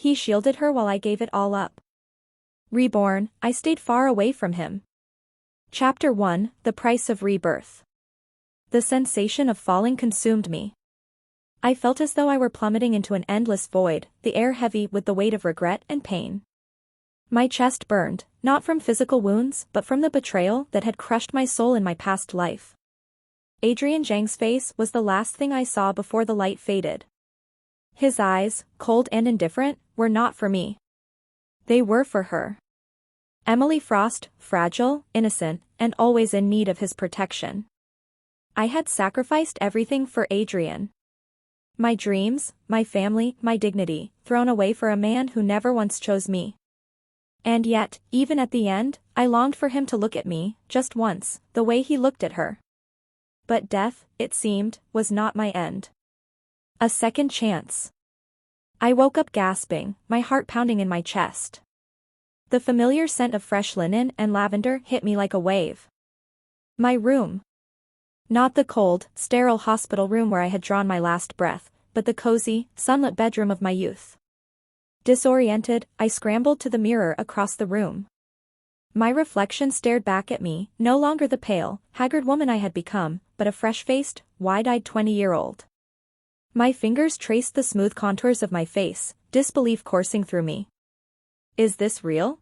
he shielded her while I gave it all up. Reborn, I stayed far away from him. Chapter 1, The Price of Rebirth. The sensation of falling consumed me. I felt as though I were plummeting into an endless void, the air heavy with the weight of regret and pain. My chest burned, not from physical wounds but from the betrayal that had crushed my soul in my past life. Adrian Zhang's face was the last thing I saw before the light faded. His eyes, cold and indifferent, were not for me. They were for her. Emily Frost, fragile, innocent, and always in need of his protection. I had sacrificed everything for Adrian. My dreams, my family, my dignity, thrown away for a man who never once chose me. And yet, even at the end, I longed for him to look at me, just once, the way he looked at her. But death, it seemed, was not my end. A second chance. I woke up gasping, my heart pounding in my chest. The familiar scent of fresh linen and lavender hit me like a wave. My room. Not the cold, sterile hospital room where I had drawn my last breath, but the cozy, sunlit bedroom of my youth. Disoriented, I scrambled to the mirror across the room. My reflection stared back at me, no longer the pale, haggard woman I had become, but a fresh-faced, wide-eyed 20-year-old. My fingers traced the smooth contours of my face, disbelief coursing through me. Is this real?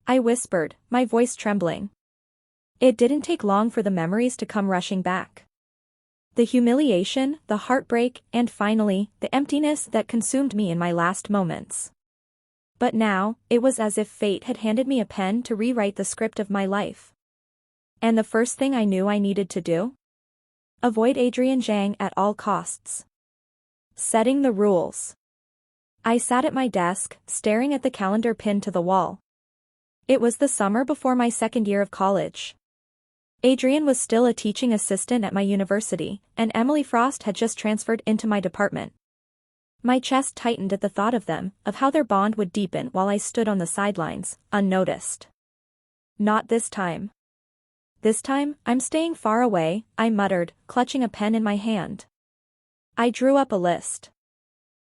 I whispered, my voice trembling. It didn't take long for the memories to come rushing back. The humiliation, the heartbreak, and finally, the emptiness that consumed me in my last moments. But now, it was as if fate had handed me a pen to rewrite the script of my life. And the first thing I knew I needed to do? Avoid Adrian Zhang at all costs. Setting the rules. I sat at my desk, staring at the calendar pinned to the wall. It was the summer before my second year of college. Adrian was still a teaching assistant at my university, and Emily Frost had just transferred into my department. My chest tightened at the thought of them, of how their bond would deepen while I stood on the sidelines, unnoticed. Not this time. This time, I'm staying far away, I muttered, clutching a pen in my hand. I drew up a list.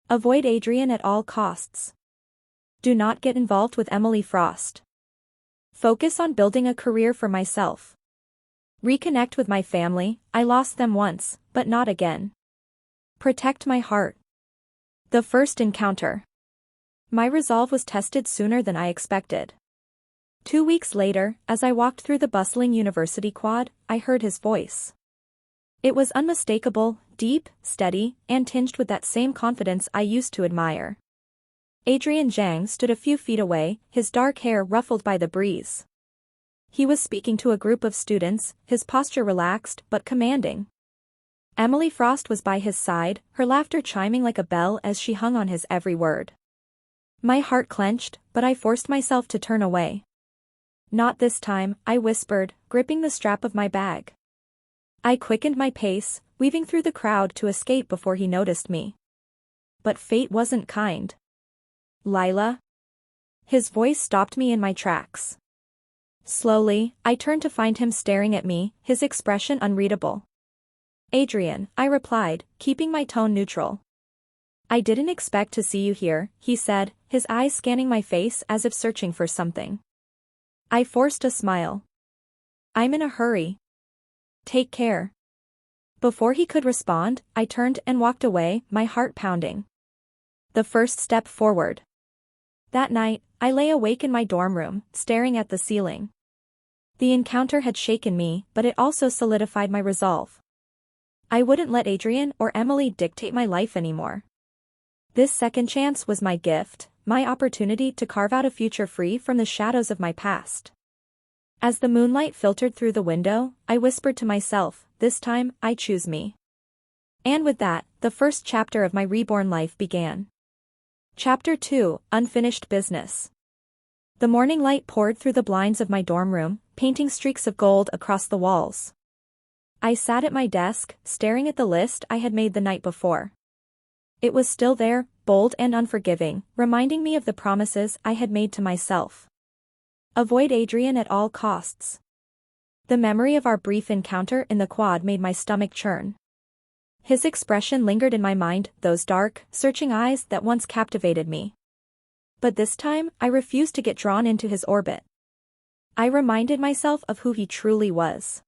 Avoid Adrian at all costs. Do not get involved with Emily Frost. Focus on building a career for myself. Reconnect with my family, I lost them once, but not again. Protect my heart. The first encounter. My resolve was tested sooner than I expected. 2 weeks later, as I walked through the bustling university quad, I heard his voice. It was unmistakable, deep, steady, and tinged with that same confidence I used to admire. Adrian Zhang stood a few feet away, his dark hair ruffled by the breeze. He was speaking to a group of students, his posture relaxed but commanding. Emily Frost was by his side, her laughter chiming like a bell as she hung on his every word. My heart clenched, but I forced myself to turn away. Not this time, I whispered, gripping the strap of my bag. I quickened my pace, weaving through the crowd to escape before he noticed me. But fate wasn't kind. Lila? His voice stopped me in my tracks. Slowly, I turned to find him staring at me, his expression unreadable. Adrian, I replied, keeping my tone neutral. I didn't expect to see you here, he said, his eyes scanning my face as if searching for something. I forced a smile. I'm in a hurry. Take care. Before he could respond, I turned and walked away, my heart pounding. The first step forward. That night, I lay awake in my dorm room, staring at the ceiling. The encounter had shaken me, but it also solidified my resolve. I wouldn't let Adrian or Emily dictate my life anymore. This second chance was my gift, my opportunity to carve out a future free from the shadows of my past. As the moonlight filtered through the window, I whispered to myself, this time, I choose me. And with that, the first chapter of my reborn life began. Chapter 2, Unfinished Business. The morning light poured through the blinds of my dorm room, painting streaks of gold across the walls. I sat at my desk, staring at the list I had made the night before. It was still there, bold and unforgiving, reminding me of the promises I had made to myself. Avoid Adrian at all costs. The memory of our brief encounter in the quad made my stomach churn. His expression lingered in my mind, those dark, searching eyes that once captivated me. But this time, I refused to get drawn into his orbit. I reminded myself of who he truly was.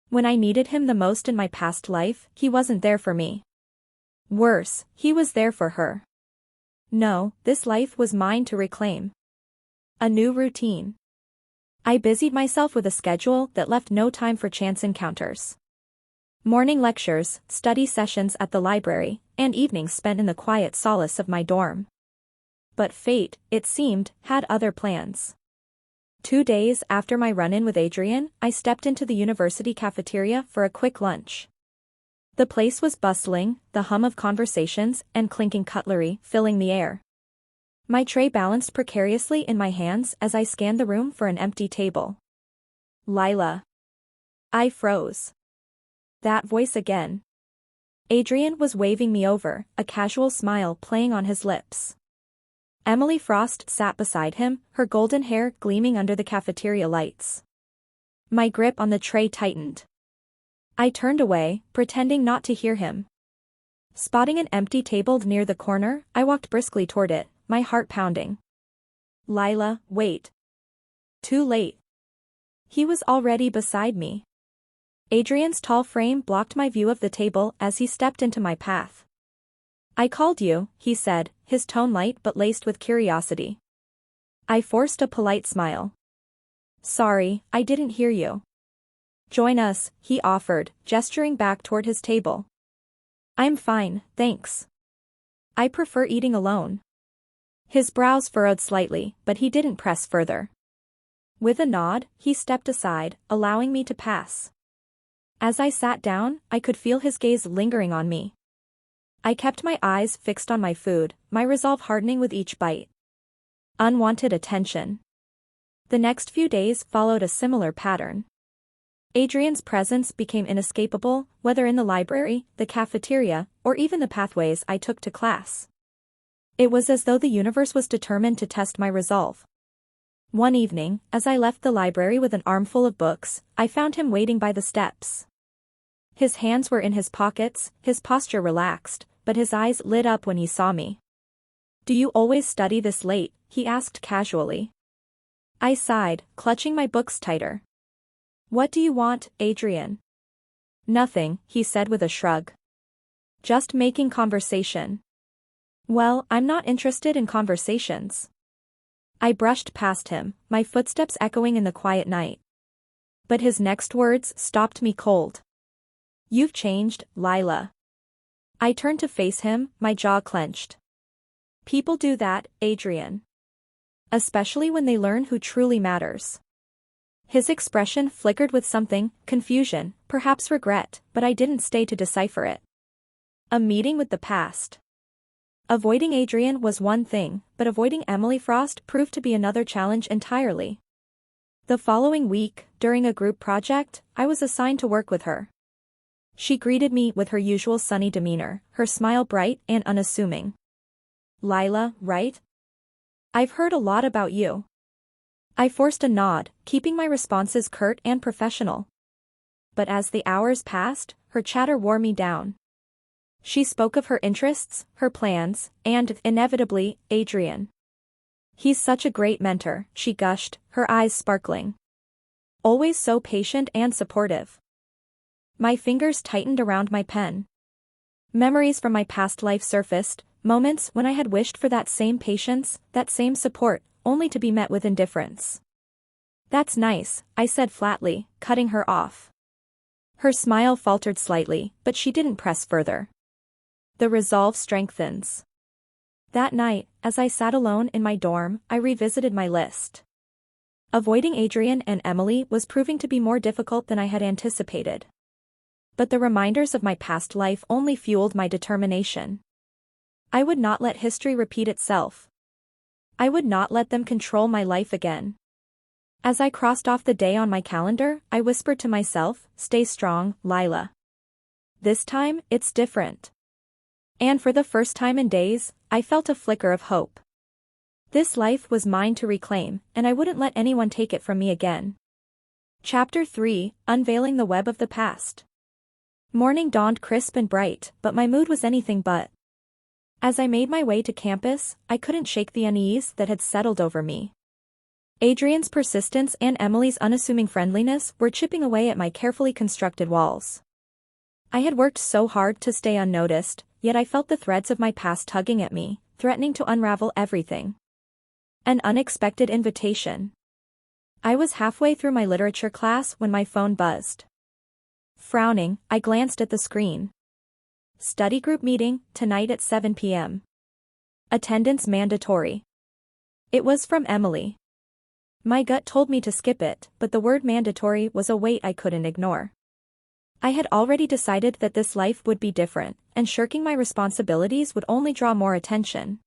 When I needed him the most in my past life, he wasn't there for me. Worse, he was there for her. No, this life was mine to reclaim. A new routine. I busied myself with a schedule that left no time for chance encounters. Morning lectures, study sessions at the library, and evenings spent in the quiet solace of my dorm. But fate, it seemed, had other plans. 2 days after my run-in with Adrian, I stepped into the university cafeteria for a quick lunch. The place was bustling, the hum of conversations and clinking cutlery filling the air. My tray balanced precariously in my hands as I scanned the room for an empty table. Lila. I froze. That voice again. Adrian was waving me over, a casual smile playing on his lips. Emily Frost sat beside him, her golden hair gleaming under the cafeteria lights. My grip on the tray tightened. I turned away, pretending not to hear him. Spotting an empty table near the corner, I walked briskly toward it, my heart pounding. Lila, wait. Too late. He was already beside me. Adrian's tall frame blocked my view of the table as he stepped into my path. I called you, he said, his tone light but laced with curiosity. I forced a polite smile. Sorry, I didn't hear you. Join us, he offered, gesturing back toward his table. I'm fine, thanks. I prefer eating alone. His brows furrowed slightly, but he didn't press further. With a nod, he stepped aside, allowing me to pass. As I sat down, I could feel his gaze lingering on me. I kept my eyes fixed on my food, my resolve hardening with each bite. Unwanted attention. The next few days followed a similar pattern. Adrian's presence became inescapable, whether in the library, the cafeteria, or even the pathways I took to class. It was as though the universe was determined to test my resolve. One evening, as I left the library with an armful of books, I found him waiting by the steps. His hands were in his pockets, his posture relaxed, but his eyes lit up when he saw me. Do you always study this late? He asked casually. I sighed, clutching my books tighter. What do you want, Adrian? Nothing, he said with a shrug. Just making conversation. Well, I'm not interested in conversations. I brushed past him, my footsteps echoing in the quiet night. But his next words stopped me cold. You've changed, Lila. I turned to face him, my jaw clenched. People do that, Adrian. Especially when they learn who truly matters. His expression flickered with something, confusion, perhaps regret, but I didn't stay to decipher it. A meeting with the past. Avoiding Adrian was one thing, but avoiding Emily Frost proved to be another challenge entirely. The following week, during a group project, I was assigned to work with her. She greeted me with her usual sunny demeanor, her smile bright and unassuming. Lila, right? I've heard a lot about you. I forced a nod, keeping my responses curt and professional. But as the hours passed, her chatter wore me down. She spoke of her interests, her plans, and, inevitably, Adrian. He's such a great mentor, she gushed, her eyes sparkling. Always so patient and supportive. My fingers tightened around my pen. Memories from my past life surfaced, moments when I had wished for that same patience, that same support, only to be met with indifference. That's nice, I said flatly, cutting her off. Her smile faltered slightly, but she didn't press further. The resolve strengthens. That night, as I sat alone in my dorm, I revisited my list. Avoiding Adrian and Emily was proving to be more difficult than I had anticipated. But the reminders of my past life only fueled my determination. I would not let history repeat itself. I would not let them control my life again. As I crossed off the day on my calendar, I whispered to myself, stay strong, Lila. This time, it's different. And for the first time in days, I felt a flicker of hope. This life was mine to reclaim, and I wouldn't let anyone take it from me again. Chapter 3, Unveiling the Web of the Past. Morning dawned crisp and bright, but my mood was anything but. As I made my way to campus, I couldn't shake the unease that had settled over me. Adrian's persistence and Emily's unassuming friendliness were chipping away at my carefully constructed walls. I had worked so hard to stay unnoticed, yet I felt the threads of my past tugging at me, threatening to unravel everything. An unexpected invitation. I was halfway through my literature class when my phone buzzed. Frowning, I glanced at the screen. Study group meeting, tonight at 7 p.m. Attendance mandatory. It was from Emily. My gut told me to skip it, but the word mandatory was a weight I couldn't ignore. I had already decided that this life would be different, and shirking my responsibilities would only draw more attention.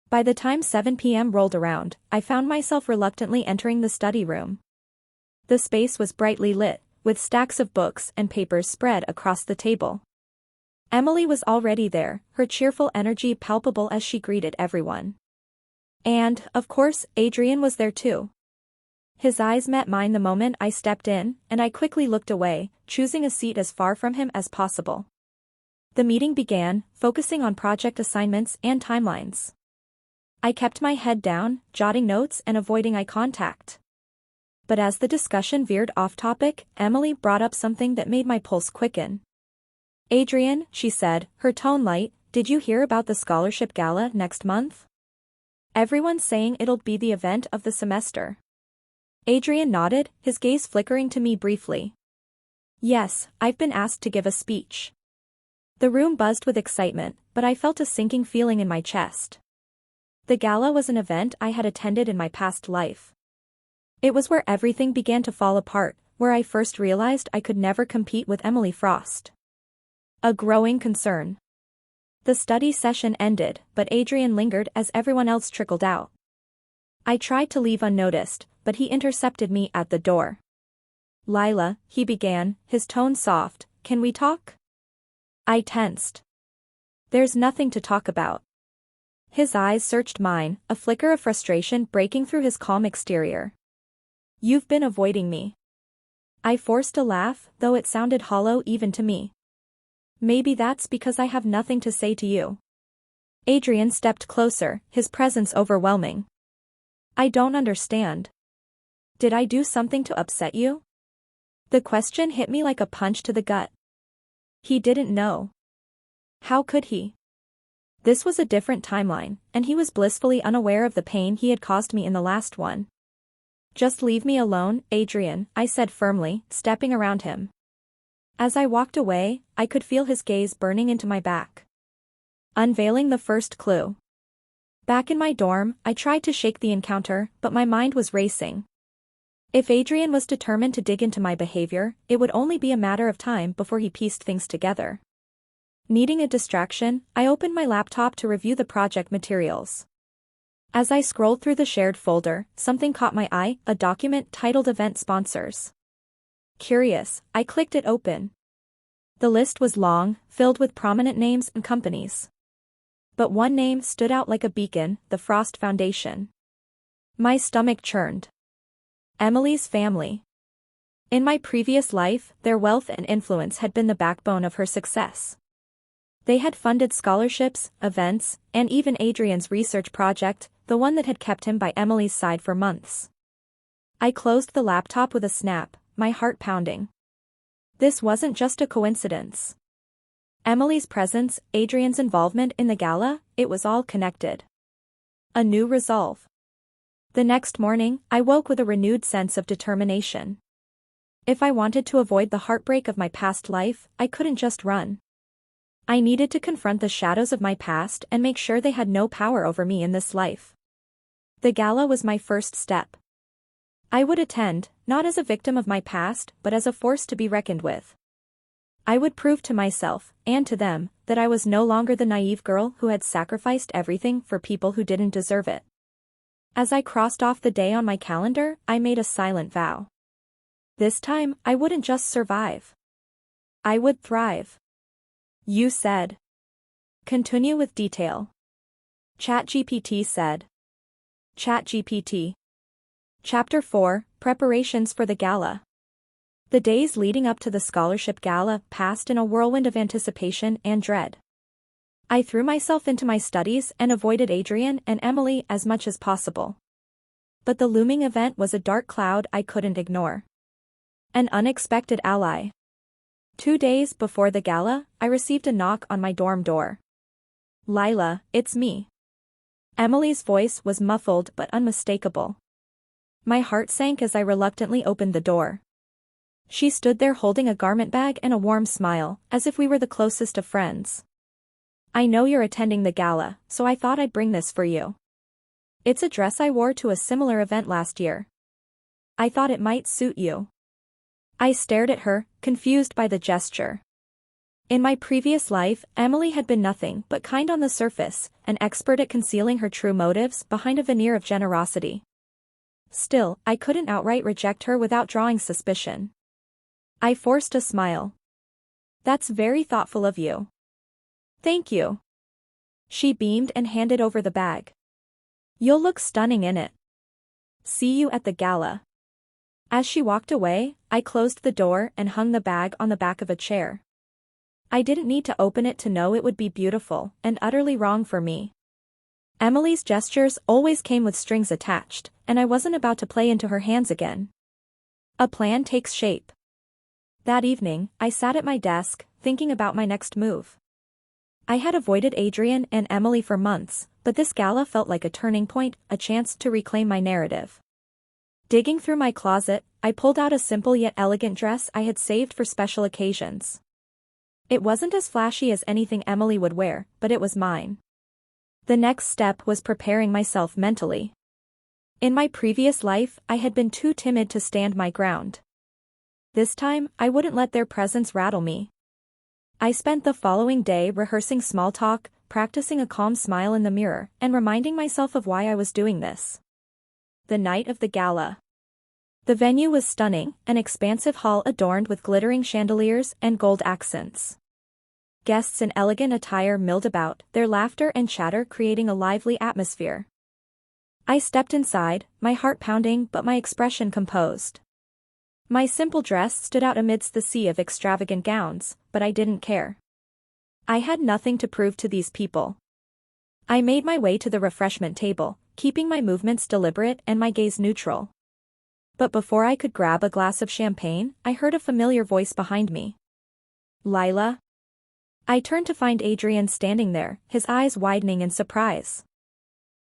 By the time 7 p.m. rolled around, I found myself reluctantly entering the study room. The space was brightly lit, with stacks of books and papers spread across the table. Emily was already there, her cheerful energy palpable as she greeted everyone. And, of course, Adrian was there too. His eyes met mine the moment I stepped in, and I quickly looked away, choosing a seat as far from him as possible. The meeting began, focusing on project assignments and timelines. I kept my head down, jotting notes and avoiding eye contact. But as the discussion veered off topic, Emily brought up something that made my pulse quicken. "Adrian," she said, her tone light, "did you hear about the scholarship gala next month? Everyone's saying it'll be the event of the semester." Adrian nodded, his gaze flickering to me briefly. "Yes, I've been asked to give a speech." The room buzzed with excitement, but I felt a sinking feeling in my chest. The gala was an event I had attended in my past life. It was where everything began to fall apart, where I first realized I could never compete with Emily Frost. A growing concern. The study session ended, but Adrian lingered as everyone else trickled out. I tried to leave unnoticed, but he intercepted me at the door. "Lila," he began, his tone soft, "can we talk?" I tensed. "There's nothing to talk about." His eyes searched mine, a flicker of frustration breaking through his calm exterior. "You've been avoiding me." I forced a laugh, though it sounded hollow even to me. "Maybe that's because I have nothing to say to you." Adrian stepped closer, his presence overwhelming. "I don't understand. Did I do something to upset you?" The question hit me like a punch to the gut. He didn't know. How could he? This was a different timeline, and he was blissfully unaware of the pain he had caused me in the last one. "Just leave me alone, Adrian," I said firmly, stepping around him. As I walked away, I could feel his gaze burning into my back. Unveiling the first clue. Back in my dorm, I tried to shake the encounter, but my mind was racing. If Adrian was determined to dig into my behavior, it would only be a matter of time before he pieced things together. Needing a distraction, I opened my laptop to review the project materials. As I scrolled through the shared folder, something caught my eye, a document titled Event Sponsors. Curious, I clicked it open. The list was long, filled with prominent names and companies. But one name stood out like a beacon, the Frost Foundation. My stomach churned. Emily's family. In my previous life, their wealth and influence had been the backbone of her success. They had funded scholarships, events, and even Adrian's research project, the one that had kept him by Emily's side for months. I closed the laptop with a snap, my heart pounding. This wasn't just a coincidence. Emily's presence, Adrian's involvement in the gala, it was all connected. A new resolve. The next morning, I woke with a renewed sense of determination. If I wanted to avoid the heartbreak of my past life, I couldn't just run. I needed to confront the shadows of my past and make sure they had no power over me in this life. The gala was my first step. I would attend, not as a victim of my past, but as a force to be reckoned with. I would prove to myself, and to them, that I was no longer the naive girl who had sacrificed everything for people who didn't deserve it. As I crossed off the day on my calendar, I made a silent vow. This time, I wouldn't just survive. I would thrive. You said. Continue with detail. ChatGPT said. ChatGPT. Chapter 4, Preparations for the Gala. The days leading up to the scholarship gala passed in a whirlwind of anticipation and dread. I threw myself into my studies and avoided Adrian and Emily as much as possible. But the looming event was a dark cloud I couldn't ignore. An unexpected ally. 2 days before the gala, I received a knock on my dorm door. "Lila, it's me." Emily's voice was muffled but unmistakable. My heart sank as I reluctantly opened the door. She stood there holding a garment bag and a warm smile, as if we were the closest of friends. "I know you're attending the gala, so I thought I'd bring this for you. It's a dress I wore to a similar event last year. I thought it might suit you." I stared at her, confused by the gesture. In my previous life, Emily had been nothing but kind on the surface, an expert at concealing her true motives behind a veneer of generosity. Still, I couldn't outright reject her without drawing suspicion. I forced a smile. "That's very thoughtful of you." "Thank you." She beamed and handed over the bag. "You'll look stunning in it. See you at the gala." As she walked away, I closed the door and hung the bag on the back of a chair. I didn't need to open it to know it would be beautiful and utterly wrong for me. Emily's gestures always came with strings attached, and I wasn't about to play into her hands again. A plan takes shape. That evening, I sat at my desk, thinking about my next move. I had avoided Adrian and Emily for months, but this gala felt like a turning point, a chance to reclaim my narrative. Digging through my closet, I pulled out a simple yet elegant dress I had saved for special occasions. It wasn't as flashy as anything Emily would wear, but it was mine. The next step was preparing myself mentally. In my previous life, I had been too timid to stand my ground. This time, I wouldn't let their presence rattle me. I spent the following day rehearsing small talk, practicing a calm smile in the mirror, and reminding myself of why I was doing this. The night of the gala. The venue was stunning, an expansive hall adorned with glittering chandeliers and gold accents. Guests in elegant attire milled about, their laughter and chatter creating a lively atmosphere. I stepped inside, my heart pounding but my expression composed. My simple dress stood out amidst the sea of extravagant gowns, but I didn't care. I had nothing to prove to these people. I made my way to the refreshment table, keeping my movements deliberate and my gaze neutral. But before I could grab a glass of champagne, I heard a familiar voice behind me. "Lila?" I turned to find Adrian standing there, his eyes widening in surprise.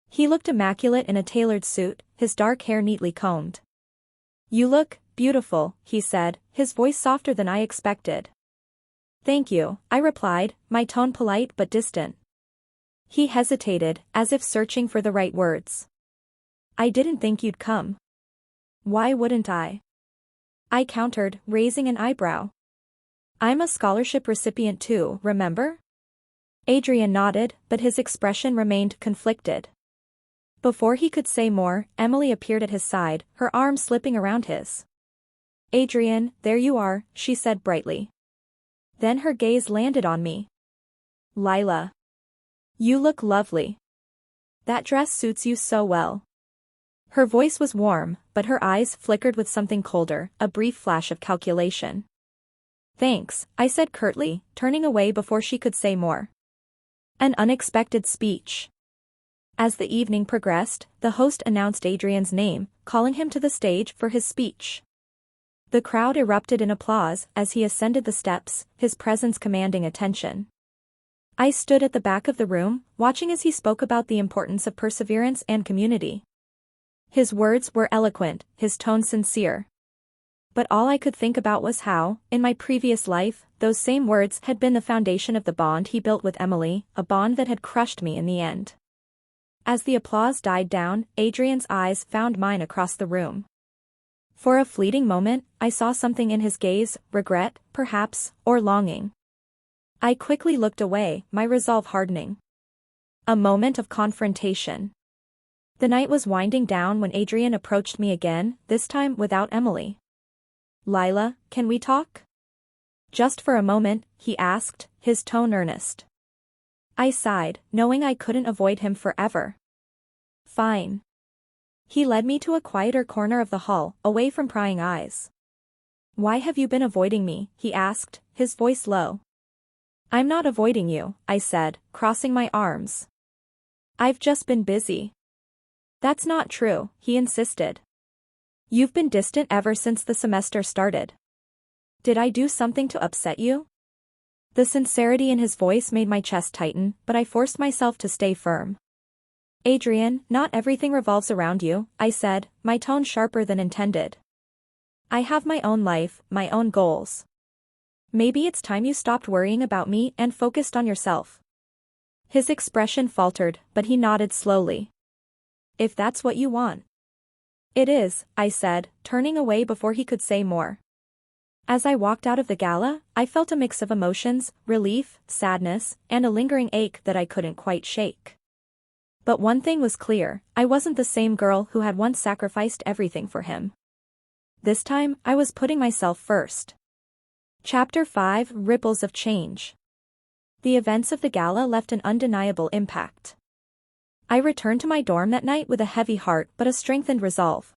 He looked immaculate in a tailored suit, his dark hair neatly combed. "You look beautiful," he said, his voice softer than I expected. "Thank you," I replied, my tone polite but distant. He hesitated, as if searching for the right words. "I didn't think you'd come." "Why wouldn't I?" I countered, raising an eyebrow. "I'm a scholarship recipient too, remember?" Adrian nodded, but his expression remained conflicted. Before he could say more, Emily appeared at his side, her arm slipping around his. "Adrian, there you are," she said brightly. Then her gaze landed on me. "Lila. You look lovely. That dress suits you so well." Her voice was warm, but her eyes flickered with something colder, a brief flash of calculation. "Thanks," I said curtly, turning away before she could say more. An unexpected speech. As the evening progressed, the host announced Adrian's name, calling him to the stage for his speech. The crowd erupted in applause as he ascended the steps, his presence commanding attention. I stood at the back of the room, watching as he spoke about the importance of perseverance and community. His words were eloquent, his tone sincere. But all I could think about was how, in my previous life, those same words had been the foundation of the bond he built with Emily, a bond that had crushed me in the end. As the applause died down, Adrian's eyes found mine across the room. For a fleeting moment, I saw something in his gaze, regret, perhaps, or longing. I quickly looked away, my resolve hardening. A moment of confrontation. The night was winding down when Adrian approached me again, this time without Emily. "Lila, can we talk?" "Just for a moment," he asked, his tone earnest. I sighed, knowing I couldn't avoid him forever. "Fine." He led me to a quieter corner of the hall, away from prying eyes. "Why have you been avoiding me?" he asked, his voice low. I'm not avoiding you, I said, crossing my arms. I've just been busy. That's not true, he insisted. You've been distant ever since the semester started. Did I do something to upset you? The sincerity in his voice made my chest tighten, but I forced myself to stay firm. Adrian, not everything revolves around you, I said, my tone sharper than intended. I have my own life, my own goals. Maybe it's time you stopped worrying about me and focused on yourself. His expression faltered, but he nodded slowly. If that's what you want. It is, I said, turning away before he could say more. As I walked out of the gala, I felt a mix of emotions, relief, sadness, and a lingering ache that I couldn't quite shake. But one thing was clear, I wasn't the same girl who had once sacrificed everything for him. This time, I was putting myself first. Chapter 5: Ripples of Change. The events of the gala left an undeniable impact. I returned to my dorm that night with a heavy heart but a strengthened resolve.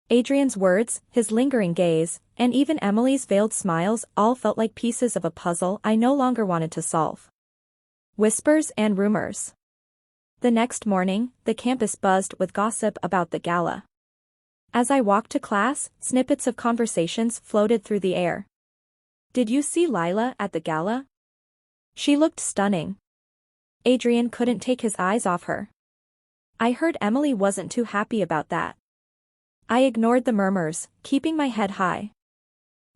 Adrian's words, his lingering gaze, and even Emily's veiled smiles all felt like pieces of a puzzle I no longer wanted to solve. Whispers and rumors. The next morning, the campus buzzed with gossip about the gala. As I walked to class, snippets of conversations floated through the air. Did you see Lila at the gala? She looked stunning. Adrian couldn't take his eyes off her. I heard Emily wasn't too happy about that. I ignored the murmurs, keeping my head high.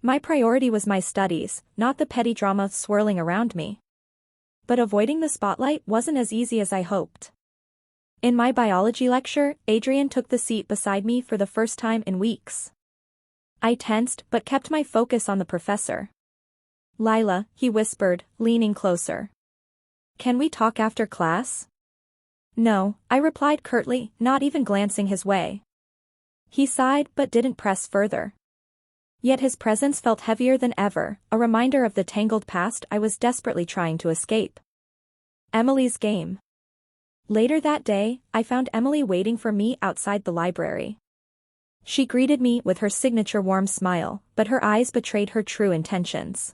My priority was my studies, not the petty drama swirling around me. But avoiding the spotlight wasn't as easy as I hoped. In my biology lecture, Adrian took the seat beside me for the first time in weeks. I tensed but kept my focus on the professor. Lila, he whispered, leaning closer. Can we talk after class? No, I replied curtly, not even glancing his way. He sighed but didn't press further. Yet his presence felt heavier than ever, a reminder of the tangled past I was desperately trying to escape. Emily's game. Later that day, I found Emily waiting for me outside the library. She greeted me with her signature warm smile, but her eyes betrayed her true intentions.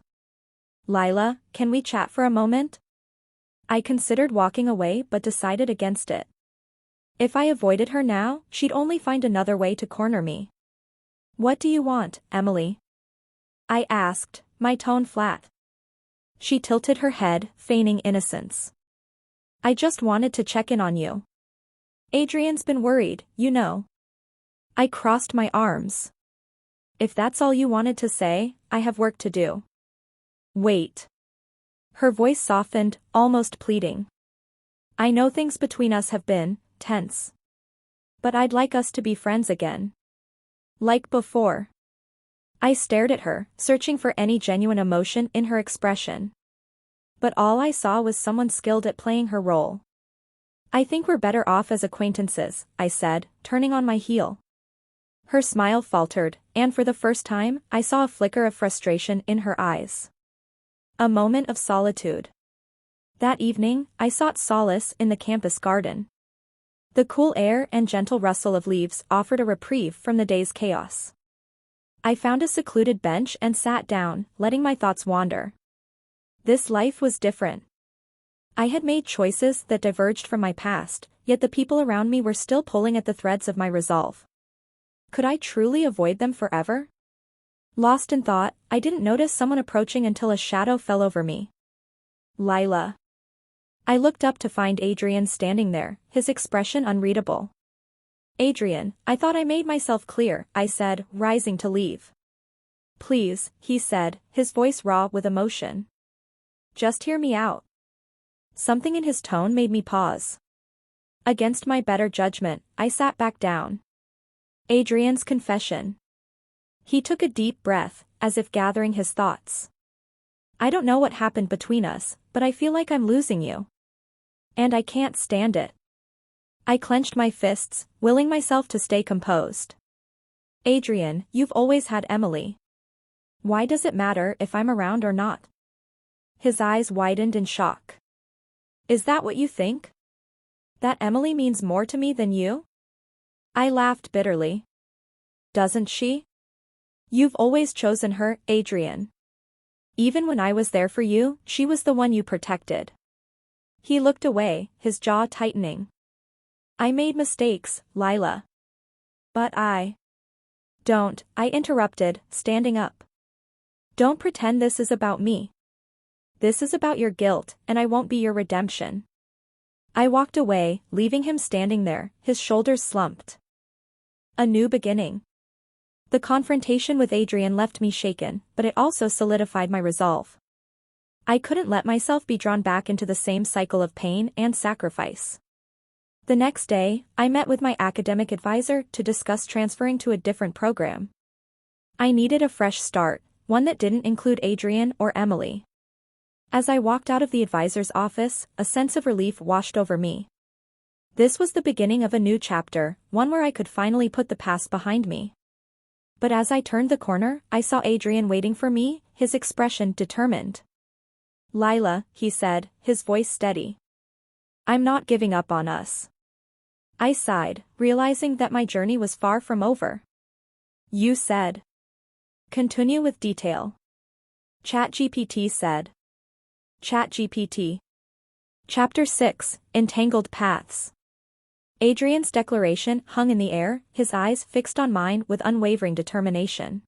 Lila, can we chat for a moment? I considered walking away but decided against it. If I avoided her now, she'd only find another way to corner me. What do you want, Emily? I asked, my tone flat. She tilted her head, feigning innocence. I just wanted to check in on you. Adrian's been worried, you know. I crossed my arms. If that's all you wanted to say, I have work to do. Wait. Her voice softened, almost pleading. I know things between us have been tense. But I'd like us to be friends again. Like before. I stared at her, searching for any genuine emotion in her expression. But all I saw was someone skilled at playing her role. I think we're better off as acquaintances, I said, turning on my heel. Her smile faltered, and for the first time, I saw a flicker of frustration in her eyes. A moment of solitude. That evening, I sought solace in the campus garden. The cool air and gentle rustle of leaves offered a reprieve from the day's chaos. I found a secluded bench and sat down, letting my thoughts wander. This life was different. I had made choices that diverged from my past, yet the people around me were still pulling at the threads of my resolve. Could I truly avoid them forever? Lost in thought, I didn't notice someone approaching until a shadow fell over me. Lila. I looked up to find Adrian standing there, his expression unreadable. Adrian, I thought I made myself clear, I said, rising to leave. Please, he said, his voice raw with emotion. Just hear me out. Something in his tone made me pause. Against my better judgment, I sat back down. Adrian's confession. He took a deep breath, as if gathering his thoughts. I don't know what happened between us, but I feel like I'm losing you. And I can't stand it. I clenched my fists, willing myself to stay composed. Adrian, you've always had Emily. Why does it matter if I'm around or not? His eyes widened in shock. Is that what you think? That Emily means more to me than you? I laughed bitterly. Doesn't she? You've always chosen her, Adrian. Even when I was there for you, she was the one you protected. He looked away, his jaw tightening. I made mistakes, Lila. But Don't, I interrupted, standing up. Don't pretend this is about me. This is about your guilt, and I won't be your redemption. I walked away, leaving him standing there, his shoulders slumped. A new beginning. The confrontation with Adrian left me shaken, but it also solidified my resolve. I couldn't let myself be drawn back into the same cycle of pain and sacrifice. The next day, I met with my academic advisor to discuss transferring to a different program. I needed a fresh start, one that didn't include Adrian or Emily. As I walked out of the advisor's office, a sense of relief washed over me. This was the beginning of a new chapter, one where I could finally put the past behind me. But as I turned the corner, I saw Adrian waiting for me, his expression determined. Lila, he said, his voice steady. I'm not giving up on us. I sighed, realizing that my journey was far from over. You said. Continue with detail. ChatGPT said. ChatGPT. Chapter 6, Entangled Paths. Adrian's declaration hung in the air, his eyes fixed on mine with unwavering determination.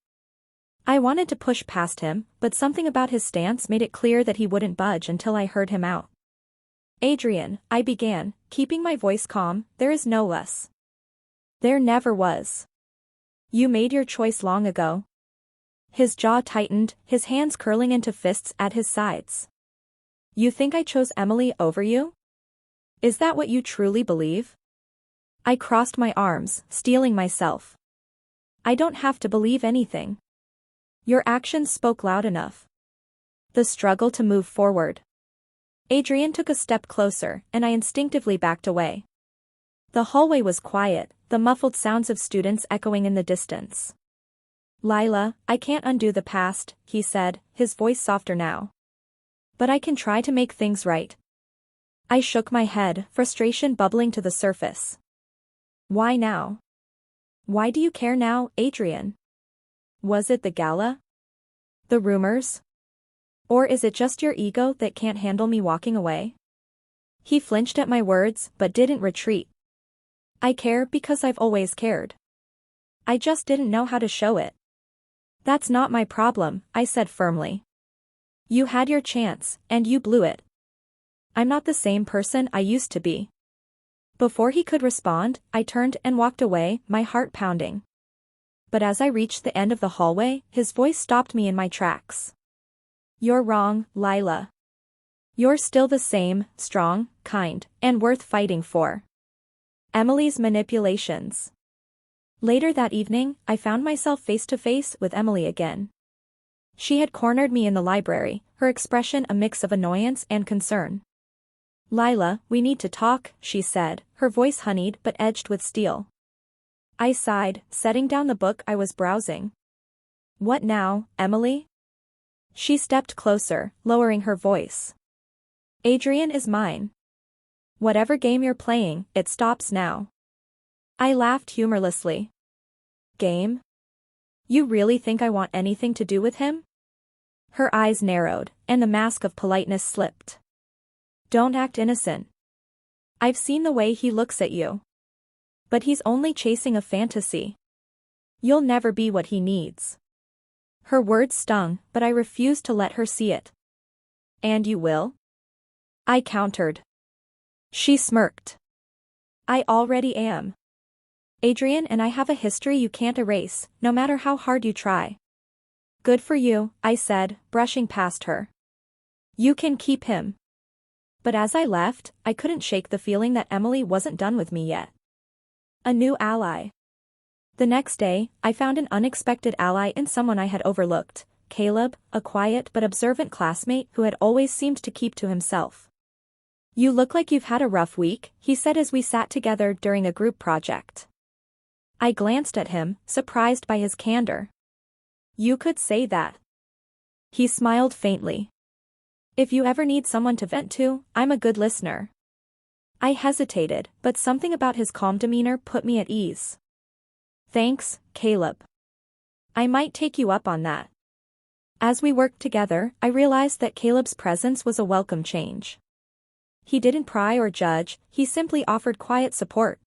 I wanted to push past him, but something about his stance made it clear that he wouldn't budge until I heard him out. Adrian, I began, keeping my voice calm, there is no us. There never was. You made your choice long ago. His jaw tightened, his hands curling into fists at his sides. You think I chose Emily over you? Is that what you truly believe? I crossed my arms, steeling myself. I don't have to believe anything. Your actions spoke loud enough. The struggle to move forward. Adrian took a step closer, and I instinctively backed away. The hallway was quiet, the muffled sounds of students echoing in the distance. Lila, I can't undo the past, he said, his voice softer now. But I can try to make things right. I shook my head, frustration bubbling to the surface. Why now? Why do you care now, Adrian? Was it the gala? The rumors? Or is it just your ego that can't handle me walking away? He flinched at my words, but didn't retreat. I care because I've always cared. I just didn't know how to show it. That's not my problem, I said firmly. You had your chance, and you blew it. I'm not the same person I used to be. Before he could respond, I turned and walked away, my heart pounding. But as I reached the end of the hallway, his voice stopped me in my tracks. You're wrong, Lila. You're still the same, strong, kind, and worth fighting for. Emily's manipulations. Later that evening, I found myself face to face with Emily again. She had cornered me in the library, her expression a mix of annoyance and concern. Lila, we need to talk, she said, her voice honeyed but edged with steel. I sighed, setting down the book I was browsing. What now, Emily? She stepped closer, lowering her voice. Adrian is mine. Whatever game you're playing, it stops now. I laughed humorlessly. Game? You really think I want anything to do with him? Her eyes narrowed, and the mask of politeness slipped. Don't act innocent. I've seen the way he looks at you. But he's only chasing a fantasy. You'll never be what he needs. Her words stung, but I refused to let her see it. And you will? I countered. She smirked. I already am. Adrian and I have a history you can't erase, no matter how hard you try. Good for you, I said, brushing past her. You can keep him. But as I left, I couldn't shake the feeling that Emily wasn't done with me yet. A new ally. The next day, I found an unexpected ally in someone I had overlooked, Caleb, a quiet but observant classmate who had always seemed to keep to himself. You look like you've had a rough week, he said as we sat together during a group project. I glanced at him, surprised by his candor. You could say that. He smiled faintly. If you ever need someone to vent to, I'm a good listener. I hesitated, but something about his calm demeanor put me at ease. Thanks, Caleb. I might take you up on that. As we worked together, I realized that Caleb's presence was a welcome change. He didn't pry or judge, he simply offered quiet support.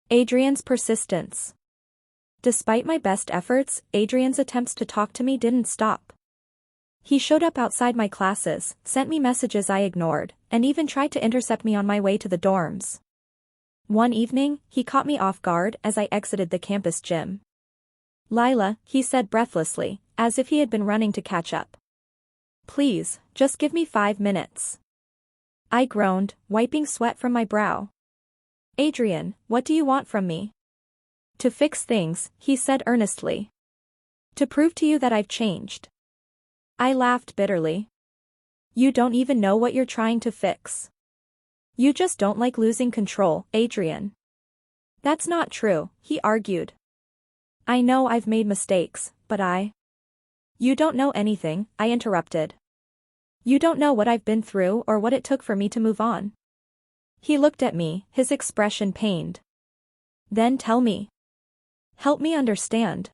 Adrian's persistence. Despite my best efforts, Adrian's attempts to talk to me didn't stop. He showed up outside my classes, sent me messages I ignored, and even tried to intercept me on my way to the dorms. One evening, he caught me off guard as I exited the campus gym. "Lila," he said breathlessly, as if he had been running to catch up. "Please, just give me 5 minutes." I groaned, wiping sweat from my brow. "Adrian, what do you want from me?" "To fix things," he said earnestly. "To prove to you that I've changed." I laughed bitterly. "You don't even know what you're trying to fix. You just don't like losing control, Adrian." "That's not true," he argued. "I know I've made mistakes, but You don't know anything," I interrupted. "You don't know what I've been through or what it took for me to move on." He looked at me, his expression pained. "Then tell me. Help me understand."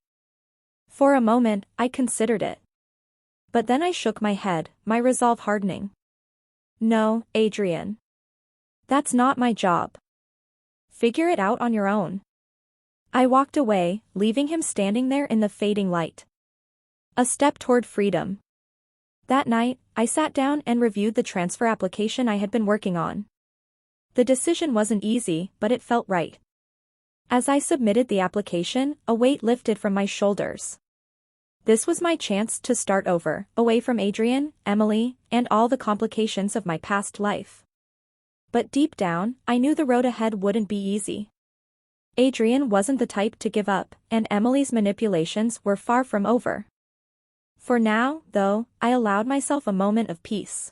For a moment, I considered it. But then I shook my head, my resolve hardening. "No, Adrian. That's not my job. Figure it out on your own." I walked away, leaving him standing there in the fading light. A step toward freedom. That night, I sat down and reviewed the transfer application I had been working on. The decision wasn't easy, but it felt right. As I submitted the application, a weight lifted from my shoulders. This was my chance to start over, away from Adrian, Emily, and all the complications of my past life. But deep down, I knew the road ahead wouldn't be easy. Adrian wasn't the type to give up, and Emily's manipulations were far from over. For now, though, I allowed myself a moment of peace.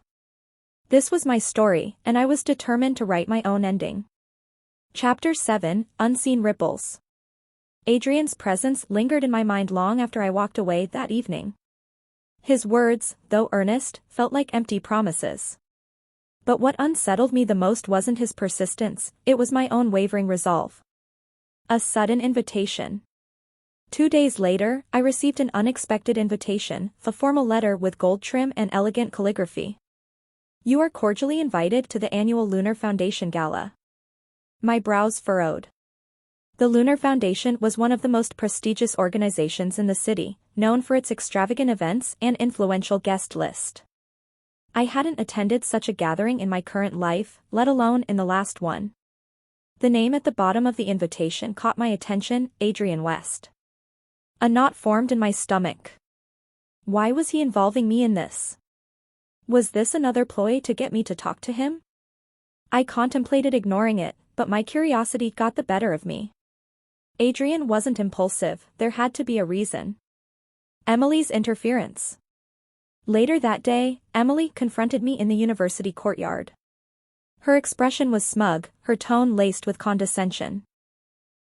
This was my story, and I was determined to write my own ending. Chapter 7, Unseen Ripples. Adrian's presence lingered in my mind long after I walked away that evening. His words, though earnest, felt like empty promises. But what unsettled me the most wasn't his persistence, it was my own wavering resolve. A sudden invitation. 2 days later, I received an unexpected invitation, a formal letter with gold trim and elegant calligraphy. "You are cordially invited to the annual Lunar Foundation Gala." My brows furrowed. The Lunar Foundation was one of the most prestigious organizations in the city, known for its extravagant events and influential guest list. I hadn't attended such a gathering in my current life, let alone in the last one. The name at the bottom of the invitation caught my attention, Adrian West. A knot formed in my stomach. Why was he involving me in this? Was this another ploy to get me to talk to him? I contemplated ignoring it, but my curiosity got the better of me. Adrian wasn't impulsive, there had to be a reason. Emily's interference. Later that day, Emily confronted me in the university courtyard. Her expression was smug, her tone laced with condescension.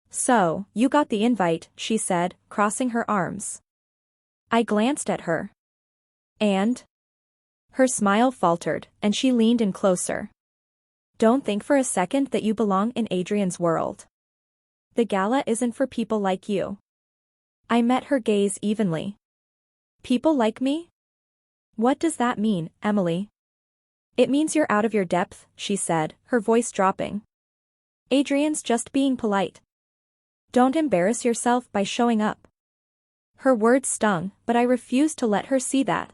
"So, you got the invite," she said, crossing her arms. I glanced at her. "And?" Her smile faltered, and she leaned in closer. "Don't think for a second that you belong in Adrian's world. The gala isn't for people like you." I met her gaze evenly. "People like me? What does that mean, Emily?" "It means you're out of your depth," she said, her voice dropping. "Adrian's just being polite. Don't embarrass yourself by showing up." Her words stung, but I refused to let her see that.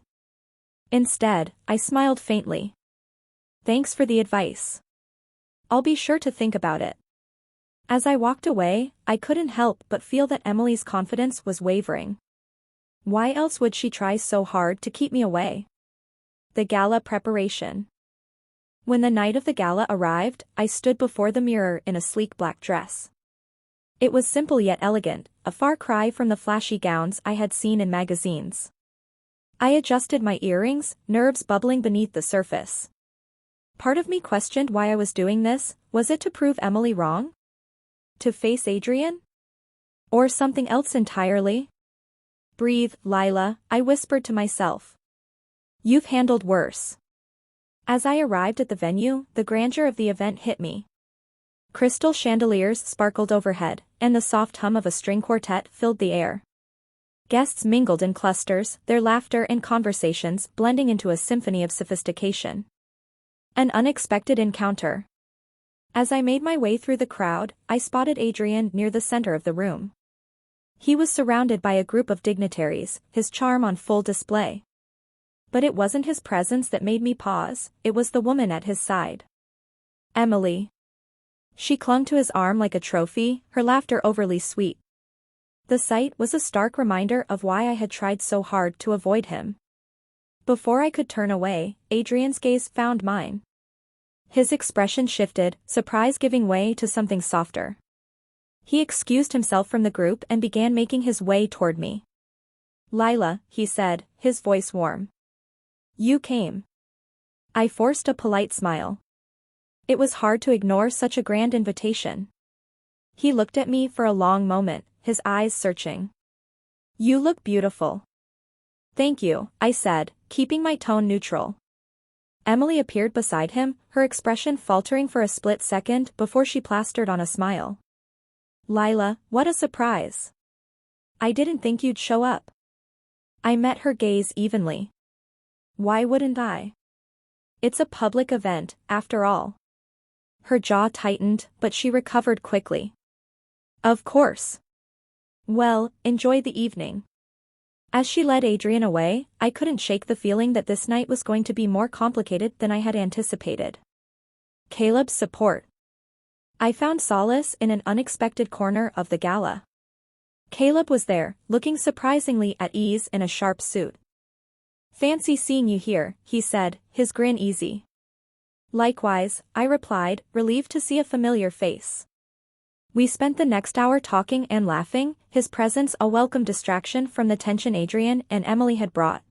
Instead, I smiled faintly. "Thanks for the advice. I'll be sure to think about it." As I walked away, I couldn't help but feel that Emily's confidence was wavering. Why else would she try so hard to keep me away? The gala preparation. When the night of the gala arrived, I stood before the mirror in a sleek black dress. It was simple yet elegant, a far cry from the flashy gowns I had seen in magazines. I adjusted my earrings, nerves bubbling beneath the surface. Part of me questioned why I was doing this. Was it to prove Emily wrong? To face Adrian? Or something else entirely? "Breathe, Lila," I whispered to myself. "You've handled worse." As I arrived at the venue, the grandeur of the event hit me. Crystal chandeliers sparkled overhead, and the soft hum of a string quartet filled the air. Guests mingled in clusters, their laughter and conversations blending into a symphony of sophistication. An unexpected encounter. As I made my way through the crowd, I spotted Adrian near the center of the room. He was surrounded by a group of dignitaries, his charm on full display. But it wasn't his presence that made me pause, it was the woman at his side. Emily. She clung to his arm like a trophy, her laughter overly sweet. The sight was a stark reminder of why I had tried so hard to avoid him. Before I could turn away, Adrian's gaze found mine. His expression shifted, surprise giving way to something softer. He excused himself from the group and began making his way toward me. "Lila," he said, his voice warm. "You came." I forced a polite smile. It was hard to ignore such a grand invitation. He looked at me for a long moment, his eyes searching. "You look beautiful." "Thank you," I said, keeping my tone neutral. Emily appeared beside him, her expression faltering for a split second before she plastered on a smile. "Lila, what a surprise. I didn't think you'd show up." I met her gaze evenly. "Why wouldn't I? It's a public event, after all." Her jaw tightened, but she recovered quickly. "Of course. Well, enjoy the evening." As she led Adrian away, I couldn't shake the feeling that this night was going to be more complicated than I had anticipated. Caleb's support. I found solace in an unexpected corner of the gala. Caleb was there, looking surprisingly at ease in a sharp suit. "Fancy seeing you here," he said, his grin easy. "Likewise," I replied, relieved to see a familiar face. We spent the next hour talking and laughing, his presence a welcome distraction from the tension Adrian and Emily had brought.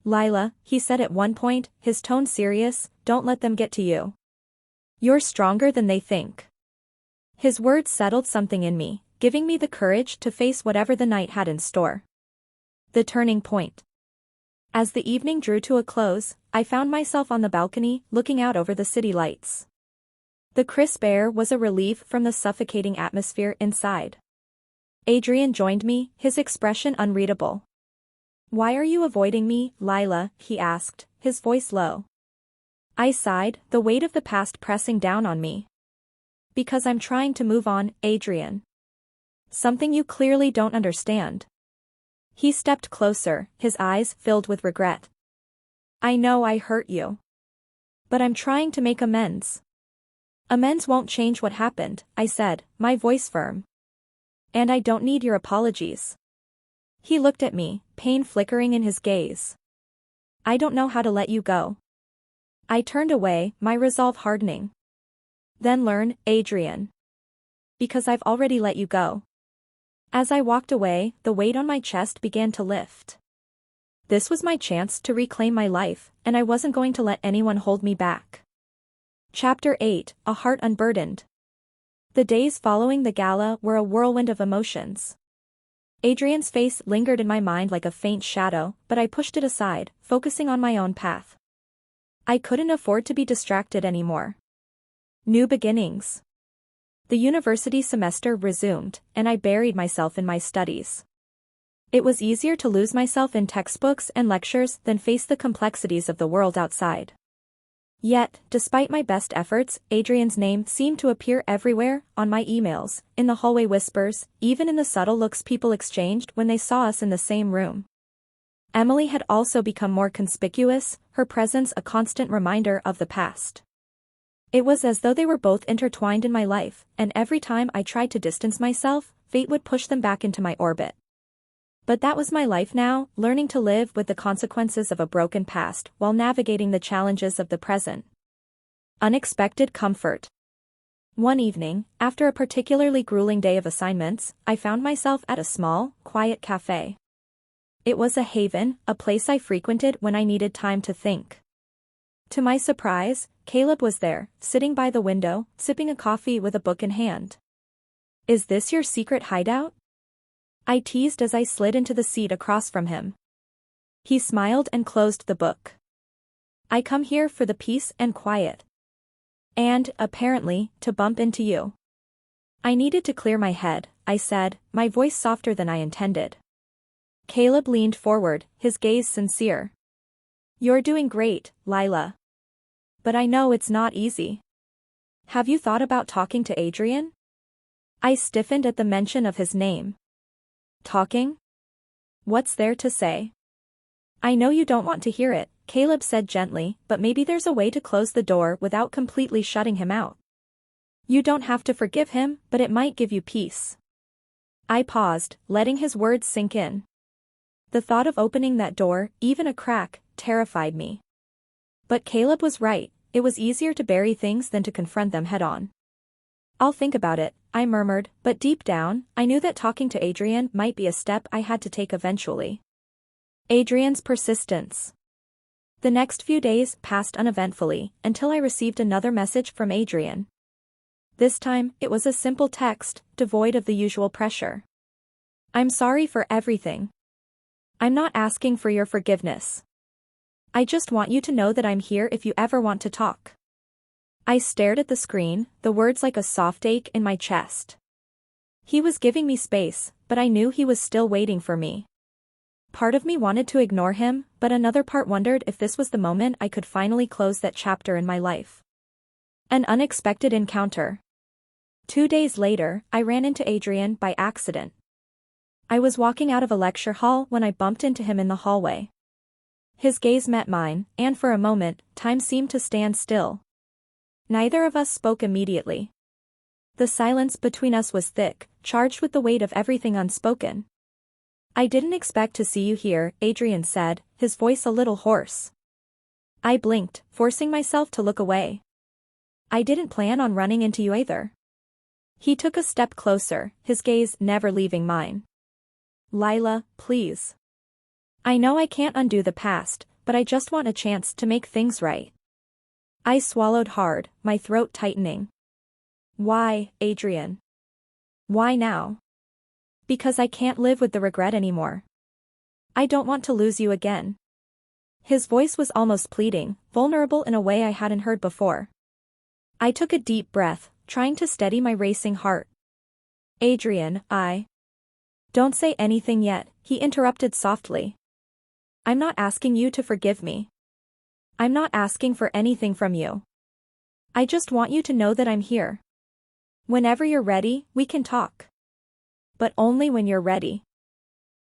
"Lila," he said at one point, his tone serious, "don't let them get to you. You're stronger than they think." His words settled something in me, giving me the courage to face whatever the night had in store. The turning point. As the evening drew to a close, I found myself on the balcony, looking out over the city lights. The crisp air was a relief from the suffocating atmosphere inside. Adrian joined me, his expression unreadable. "Why are you avoiding me, Lila?" he asked, his voice low. I sighed, the weight of the past pressing down on me. "Because I'm trying to move on, Adrian. Something you clearly don't understand." He stepped closer, his eyes filled with regret. "I know I hurt you. But I'm trying to make amends." "Amends won't change what happened," I said, my voice firm. "And I don't need your apologies." He looked at me, pain flickering in his gaze. "I don't know how to let you go." I turned away, my resolve hardening. "Then learn, Adrian. Because I've already let you go." As I walked away, the weight on my chest began to lift. This was my chance to reclaim my life, and I wasn't going to let anyone hold me back. Chapter 8, A Heart Unburdened. The days following the gala were a whirlwind of emotions. Adrian's face lingered in my mind like a faint shadow, but I pushed it aside, focusing on my own path. I couldn't afford to be distracted anymore. New beginnings. The university semester resumed, and I buried myself in my studies. It was easier to lose myself in textbooks and lectures than face the complexities of the world outside. Yet, despite my best efforts, Adrian's name seemed to appear everywhere, on my emails, in the hallway whispers, even in the subtle looks people exchanged when they saw us in the same room. Emily had also become more conspicuous, her presence a constant reminder of the past. It was as though they were both intertwined in my life, and every time I tried to distance myself, fate would push them back into my orbit. But that was my life now, learning to live with the consequences of a broken past while navigating the challenges of the present. Unexpected comfort. One evening, after a particularly grueling day of assignments, I found myself at a small, quiet cafe. It was a haven, a place I frequented when I needed time to think. To my surprise, Caleb was there, sitting by the window, sipping a coffee with a book in hand. "Is this your secret hideout?" I teased as I slid into the seat across from him. He smiled and closed the book. "I come here for the peace and quiet. And, apparently, to bump into you." I needed to clear my head, I said, my voice softer than I intended. Caleb leaned forward, his gaze sincere. You're doing great, Lila. But I know it's not easy. Have you thought about talking to Adrian? I stiffened at the mention of his name. Talking? What's there to say? I know you don't want to hear it, Caleb said gently, but maybe there's a way to close the door without completely shutting him out. You don't have to forgive him, but it might give you peace. I paused, letting his words sink in. The thought of opening that door, even a crack, terrified me. But Caleb was right, it was easier to bury things than to confront them head-on. I'll think about it, I murmured, but deep down, I knew that talking to Adrian might be a step I had to take eventually. Adrian's persistence. The next few days passed uneventfully, until I received another message from Adrian. This time, it was a simple text, devoid of the usual pressure. I'm sorry for everything. I'm not asking for your forgiveness. I just want you to know that I'm here if you ever want to talk. I stared at the screen, the words like a soft ache in my chest. He was giving me space, but I knew he was still waiting for me. Part of me wanted to ignore him, but another part wondered if this was the moment I could finally close that chapter in my life. An unexpected encounter. 2 days later, I ran into Adrian by accident. I was walking out of a lecture hall when I bumped into him in the hallway. His gaze met mine, and for a moment, time seemed to stand still. Neither of us spoke immediately. The silence between us was thick, charged with the weight of everything unspoken. I didn't expect to see you here, Adrian said, his voice a little hoarse. I blinked, forcing myself to look away. I didn't plan on running into you either. He took a step closer, his gaze never leaving mine. Lila, please. I know I can't undo the past, but I just want a chance to make things right. I swallowed hard, my throat tightening. Why, Adrian? Why now? Because I can't live with the regret anymore. I don't want to lose you again. His voice was almost pleading, vulnerable in a way I hadn't heard before. I took a deep breath, trying to steady my racing heart. Adrian, Don't say anything yet, he interrupted softly. I'm not asking you to forgive me. I'm not asking for anything from you. I just want you to know that I'm here. Whenever you're ready, we can talk. But only when you're ready.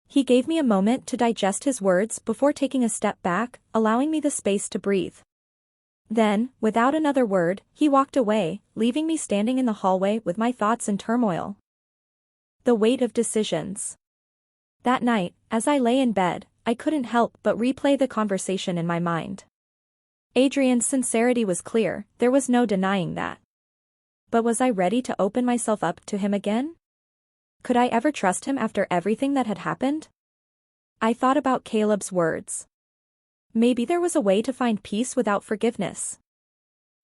He gave me a moment to digest his words before taking a step back, allowing me the space to breathe. Then, without another word, he walked away, leaving me standing in the hallway with my thoughts in turmoil. The weight of decisions. That night, as I lay in bed, I couldn't help but replay the conversation in my mind. Adrian's sincerity was clear, there was no denying that. But was I ready to open myself up to him again? Could I ever trust him after everything that had happened? I thought about Caleb's words. Maybe there was a way to find peace without forgiveness.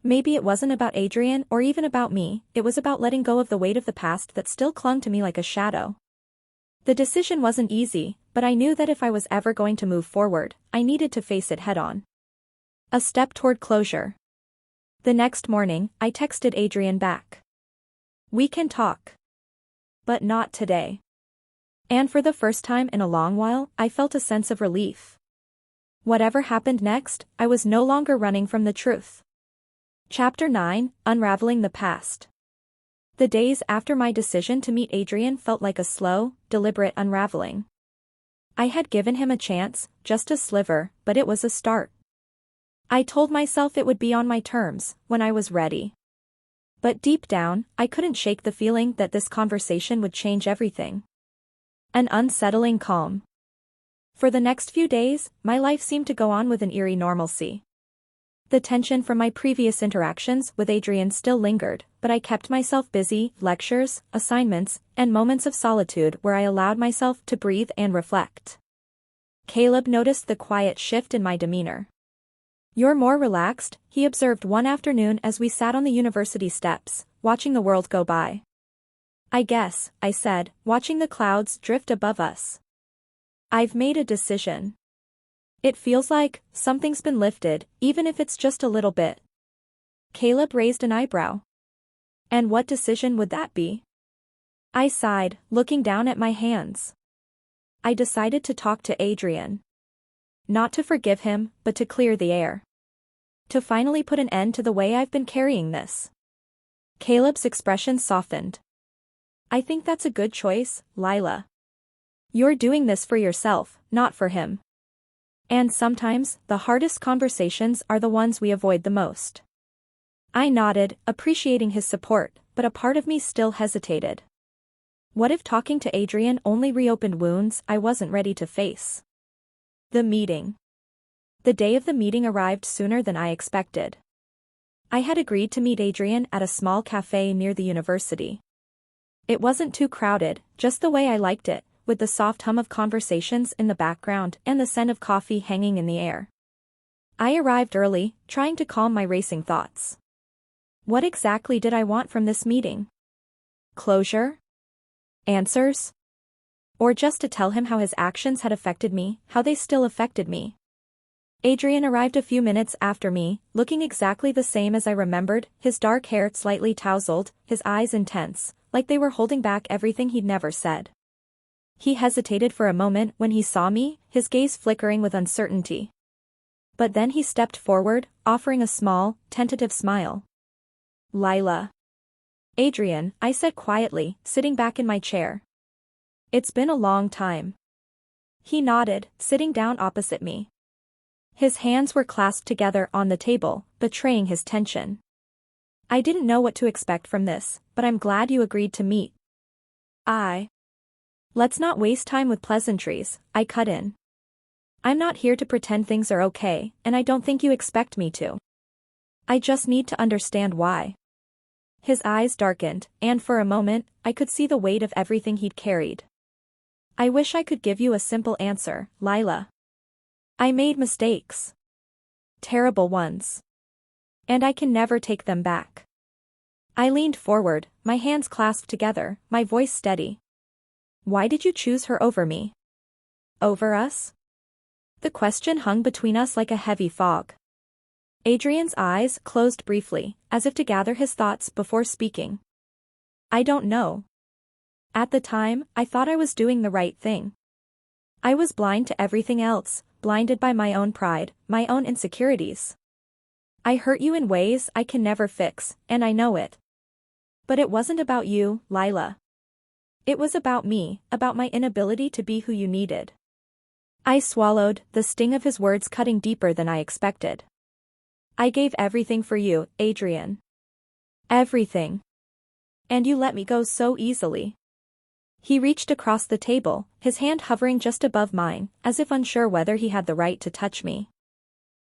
Maybe it wasn't about Adrian or even about me, it was about letting go of the weight of the past that still clung to me like a shadow. The decision wasn't easy, but I knew that if I was ever going to move forward, I needed to face it head-on. A step toward closure. The next morning, I texted Adrian back. We can talk. But not today. And for the first time in a long while, I felt a sense of relief. Whatever happened next, I was no longer running from the truth. Chapter 9, Unraveling the Past. The days after my decision to meet Adrian felt like a slow, deliberate unraveling. I had given him a chance, just a sliver, but it was a start. I told myself it would be on my terms, when I was ready. But deep down, I couldn't shake the feeling that this conversation would change everything. An unsettling calm. For the next few days, my life seemed to go on with an eerie normalcy. The tension from my previous interactions with Adrian still lingered, but I kept myself busy, lectures, assignments, and moments of solitude where I allowed myself to breathe and reflect. Caleb noticed the quiet shift in my demeanor. You're more relaxed, he observed one afternoon as we sat on the university steps, watching the world go by. I guess, I said, watching the clouds drift above us. I've made a decision. It feels like something's been lifted, even if it's just a little bit. Caleb raised an eyebrow. And what decision would that be? I sighed, looking down at my hands. I decided to talk to Adrian. Not to forgive him, but to clear the air. To finally put an end to the way I've been carrying this. Caleb's expression softened. I think that's a good choice, Lila. You're doing this for yourself, not for him. And sometimes, the hardest conversations are the ones we avoid the most. I nodded, appreciating his support, but a part of me still hesitated. What if talking to Adrian only reopened wounds I wasn't ready to face? The meeting. The day of the meeting arrived sooner than I expected. I had agreed to meet Adrian at a small cafe near the university. It wasn't too crowded, just the way I liked it, with the soft hum of conversations in the background and the scent of coffee hanging in the air. I arrived early, trying to calm my racing thoughts. What exactly did I want from this meeting? Closure? Answers? Or just to tell him how his actions had affected me, how they still affected me? Adrian arrived a few minutes after me, looking exactly the same as I remembered, his dark hair slightly tousled, his eyes intense, like they were holding back everything he'd never said. He hesitated for a moment when he saw me, his gaze flickering with uncertainty. But then he stepped forward, offering a small, tentative smile. Lila. Adrian, I said quietly, sitting back in my chair. It's been a long time. He nodded, sitting down opposite me. His hands were clasped together on the table, betraying his tension. I didn't know what to expect from this, but I'm glad you agreed to meet. Let's not waste time with pleasantries, I cut in. I'm not here to pretend things are okay, and I don't think you expect me to. I just need to understand why. His eyes darkened, and for a moment, I could see the weight of everything he'd carried. I wish I could give you a simple answer, Lila. I made mistakes. Terrible ones. And I can never take them back. I leaned forward, my hands clasped together, my voice steady. Why did you choose her over me? Over us? The question hung between us like a heavy fog. Adrian's eyes closed briefly, as if to gather his thoughts before speaking. I don't know. At the time, I thought I was doing the right thing. I was blind to everything else, blinded by my own pride, my own insecurities. I hurt you in ways I can never fix, and I know it. But it wasn't about you, Lila. It was about me, about my inability to be who you needed. I swallowed, the sting of his words cutting deeper than I expected. I gave everything for you, Adrian. Everything. And you let me go so easily. He reached across the table, his hand hovering just above mine, as if unsure whether he had the right to touch me.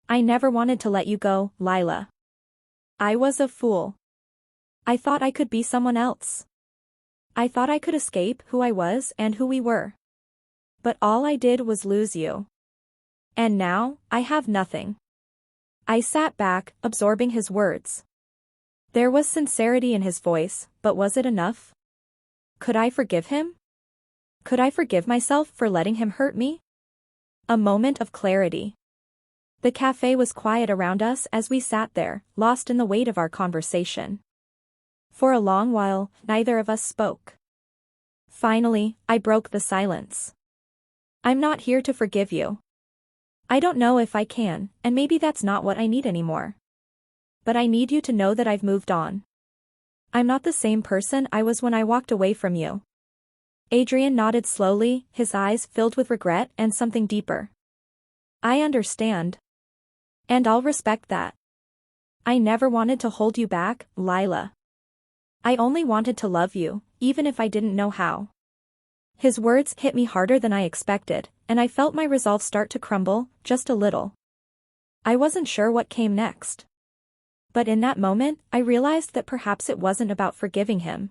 I never wanted to let you go, Lila. I was a fool. I thought I could be someone else. I thought I could escape who I was and who we were. But all I did was lose you. And now, I have nothing. I sat back, absorbing his words. There was sincerity in his voice, but was it enough? Could I forgive him? Could I forgive myself for letting him hurt me? A moment of clarity. The cafe was quiet around us as we sat there, lost in the weight of our conversation. For a long while, neither of us spoke. Finally, I broke the silence. I'm not here to forgive you. I don't know if I can, and maybe that's not what I need anymore. But I need you to know that I've moved on. I'm not the same person I was when I walked away from you. Adrian nodded slowly, his eyes filled with regret and something deeper. I understand. And I'll respect that. I never wanted to hold you back, Lila. I only wanted to love you, even if I didn't know how. His words hit me harder than I expected, and I felt my resolve start to crumble, just a little. I wasn't sure what came next. But in that moment, I realized that perhaps it wasn't about forgiving him.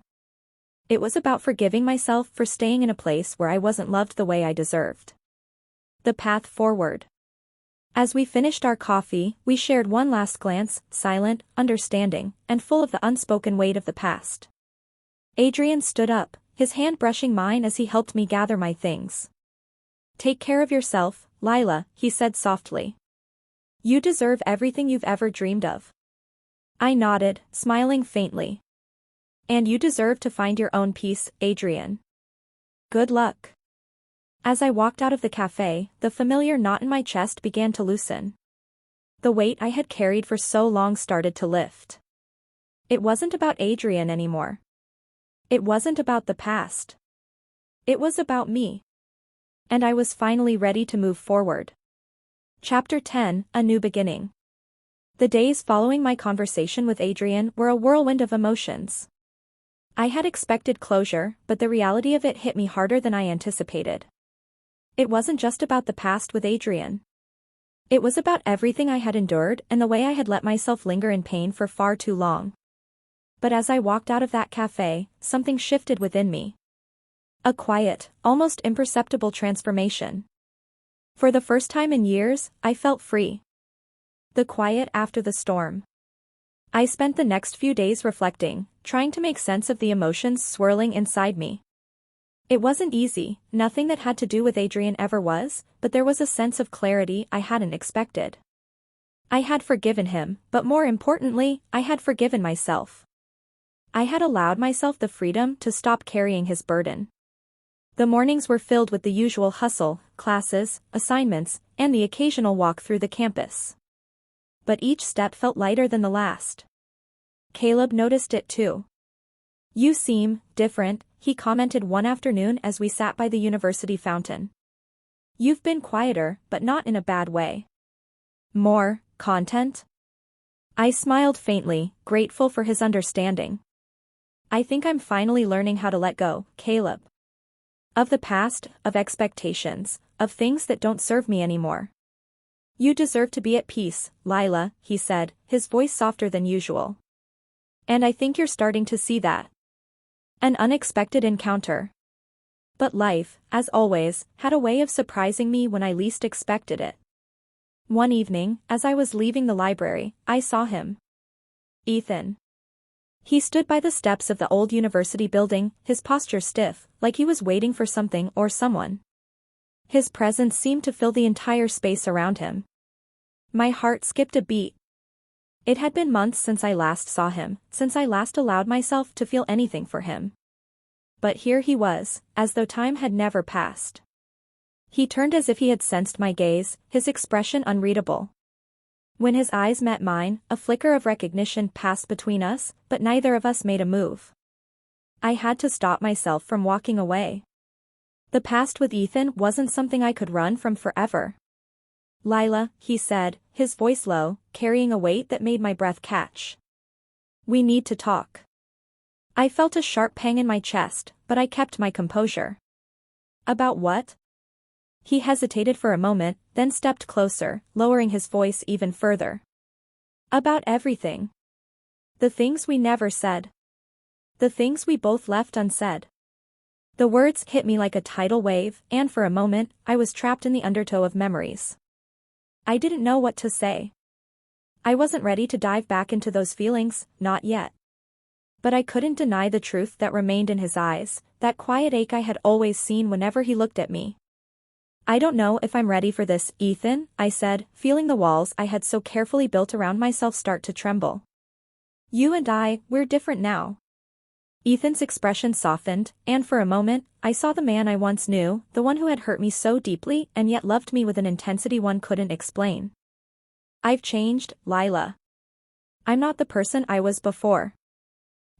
It was about forgiving myself for staying in a place where I wasn't loved the way I deserved. The path forward. As we finished our coffee, we shared one last glance, silent, understanding, and full of the unspoken weight of the past. Adrian stood up, his hand brushing mine as he helped me gather my things. Take care of yourself, Lila, he said softly. You deserve everything you've ever dreamed of. I nodded, smiling faintly. And you deserve to find your own peace, Adrian. Good luck. As I walked out of the cafe, the familiar knot in my chest began to loosen. The weight I had carried for so long started to lift. It wasn't about Adrian anymore. It wasn't about the past. It was about me. And I was finally ready to move forward. Chapter 10, A New Beginning. The days following my conversation with Adrian were a whirlwind of emotions. I had expected closure, but the reality of it hit me harder than I anticipated. It wasn't just about the past with Adrian. It was about everything I had endured and the way I had let myself linger in pain for far too long. But as I walked out of that cafe, something shifted within me. A quiet, almost imperceptible transformation. For the first time in years, I felt free. The quiet after the storm. I spent the next few days reflecting, trying to make sense of the emotions swirling inside me. It wasn't easy, nothing that had to do with Adrian ever was, but there was a sense of clarity I hadn't expected. I had forgiven him, but more importantly, I had forgiven myself. I had allowed myself the freedom to stop carrying his burden. The mornings were filled with the usual hustle, classes, assignments, and the occasional walk through the campus. But each step felt lighter than the last. Caleb noticed it too. "You seem different," he commented one afternoon as we sat by the university fountain. "You've been quieter, but not in a bad way." "More content?" I smiled faintly, grateful for his understanding. "I think I'm finally learning how to let go, Caleb. Of the past, of expectations, of things that don't serve me anymore." "You deserve to be at peace, Lila," he said, his voice softer than usual. "And I think you're starting to see that." An unexpected encounter. But life, as always, had a way of surprising me when I least expected it. One evening, as I was leaving the library, I saw him. Ethan. He stood by the steps of the old university building, his posture stiff, like he was waiting for something or someone. His presence seemed to fill the entire space around him. My heart skipped a beat. It had been months since I last saw him, since I last allowed myself to feel anything for him. But here he was, as though time had never passed. He turned as if he had sensed my gaze, his expression unreadable. When his eyes met mine, a flicker of recognition passed between us, but neither of us made a move. I had to stop myself from walking away. The past with Ethan wasn't something I could run from forever. "Lila," he said, his voice low, carrying a weight that made my breath catch. "We need to talk." I felt a sharp pang in my chest, but I kept my composure. "About what?" He hesitated for a moment, then stepped closer, lowering his voice even further. "About everything. The things we never said. The things we both left unsaid." The words hit me like a tidal wave, and for a moment, I was trapped in the undertow of memories. I didn't know what to say. I wasn't ready to dive back into those feelings, not yet. But I couldn't deny the truth that remained in his eyes, that quiet ache I had always seen whenever he looked at me. "I don't know if I'm ready for this, Ethan," I said, feeling the walls I had so carefully built around myself start to tremble. "You and we're different now." Ethan's expression softened, and for a moment, I saw the man I once knew, the one who had hurt me so deeply and yet loved me with an intensity one couldn't explain. "I've changed, Lila. I'm not the person I was before.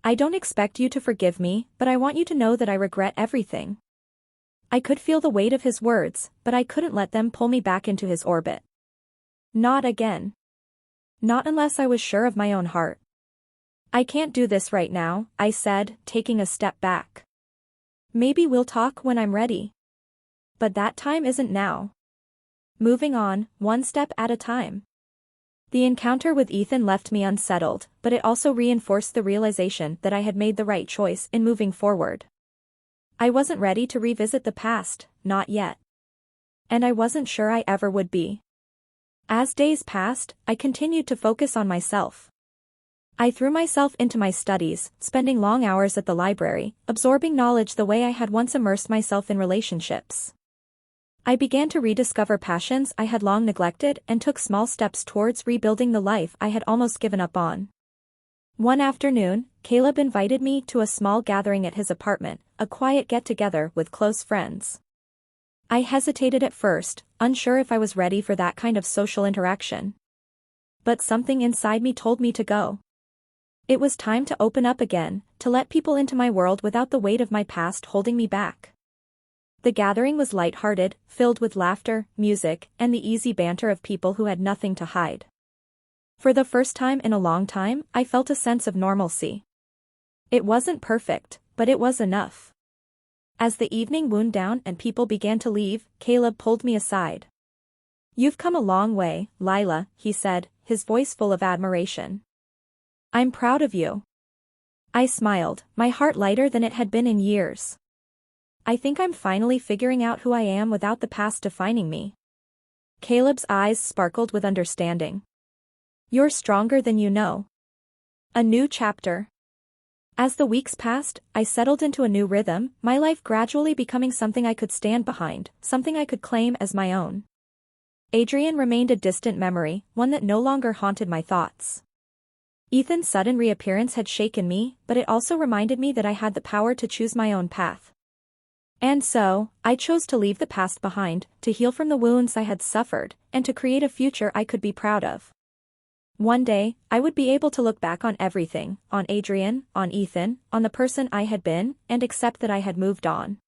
I don't expect you to forgive me, but I want you to know that I regret everything." I could feel the weight of his words, but I couldn't let them pull me back into his orbit. Not again. Not unless I was sure of my own heart. "I can't do this right now," I said, taking a step back. "Maybe we'll talk when I'm ready. But that time isn't now." Moving on, one step at a time. The encounter with Ethan left me unsettled, but it also reinforced the realization that I had made the right choice in moving forward. I wasn't ready to revisit the past, not yet. And I wasn't sure I ever would be. As days passed, I continued to focus on myself. I threw myself into my studies, spending long hours at the library, absorbing knowledge the way I had once immersed myself in relationships. I began to rediscover passions I had long neglected and took small steps towards rebuilding the life I had almost given up on. One afternoon, Caleb invited me to a small gathering at his apartment, a quiet get-together with close friends. I hesitated at first, unsure if I was ready for that kind of social interaction. But something inside me told me to go. It was time to open up again, to let people into my world without the weight of my past holding me back. The gathering was light-hearted, filled with laughter, music, and the easy banter of people who had nothing to hide. For the first time in a long time, I felt a sense of normalcy. It wasn't perfect, but it was enough. As the evening wound down and people began to leave, Caleb pulled me aside. "You've come a long way, Lila," he said, his voice full of admiration. "I'm proud of you." I smiled, my heart lighter than it had been in years. "I think I'm finally figuring out who I am without the past defining me." Caleb's eyes sparkled with understanding. "You're stronger than you know." A new chapter. As the weeks passed, I settled into a new rhythm, my life gradually becoming something I could stand behind, something I could claim as my own. Adrian remained a distant memory, one that no longer haunted my thoughts. Ethan's sudden reappearance had shaken me, but it also reminded me that I had the power to choose my own path. And so, I chose to leave the past behind, to heal from the wounds I had suffered, and to create a future I could be proud of. One day, I would be able to look back on everything, on Adrian, on Ethan, on the person I had been, and accept that I had moved on.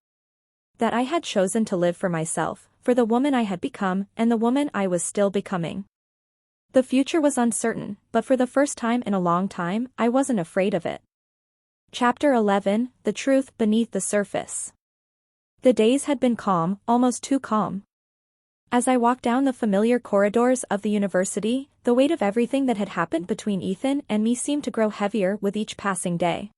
That I had chosen to live for myself, for the woman I had become, and the woman I was still becoming. The future was uncertain, but for the first time in a long time, I wasn't afraid of it. Chapter 11, The Truth Beneath the Surface. The days had been calm, almost too calm. As I walked down the familiar corridors of the university, the weight of everything that had happened between Ethan and me seemed to grow heavier with each passing day.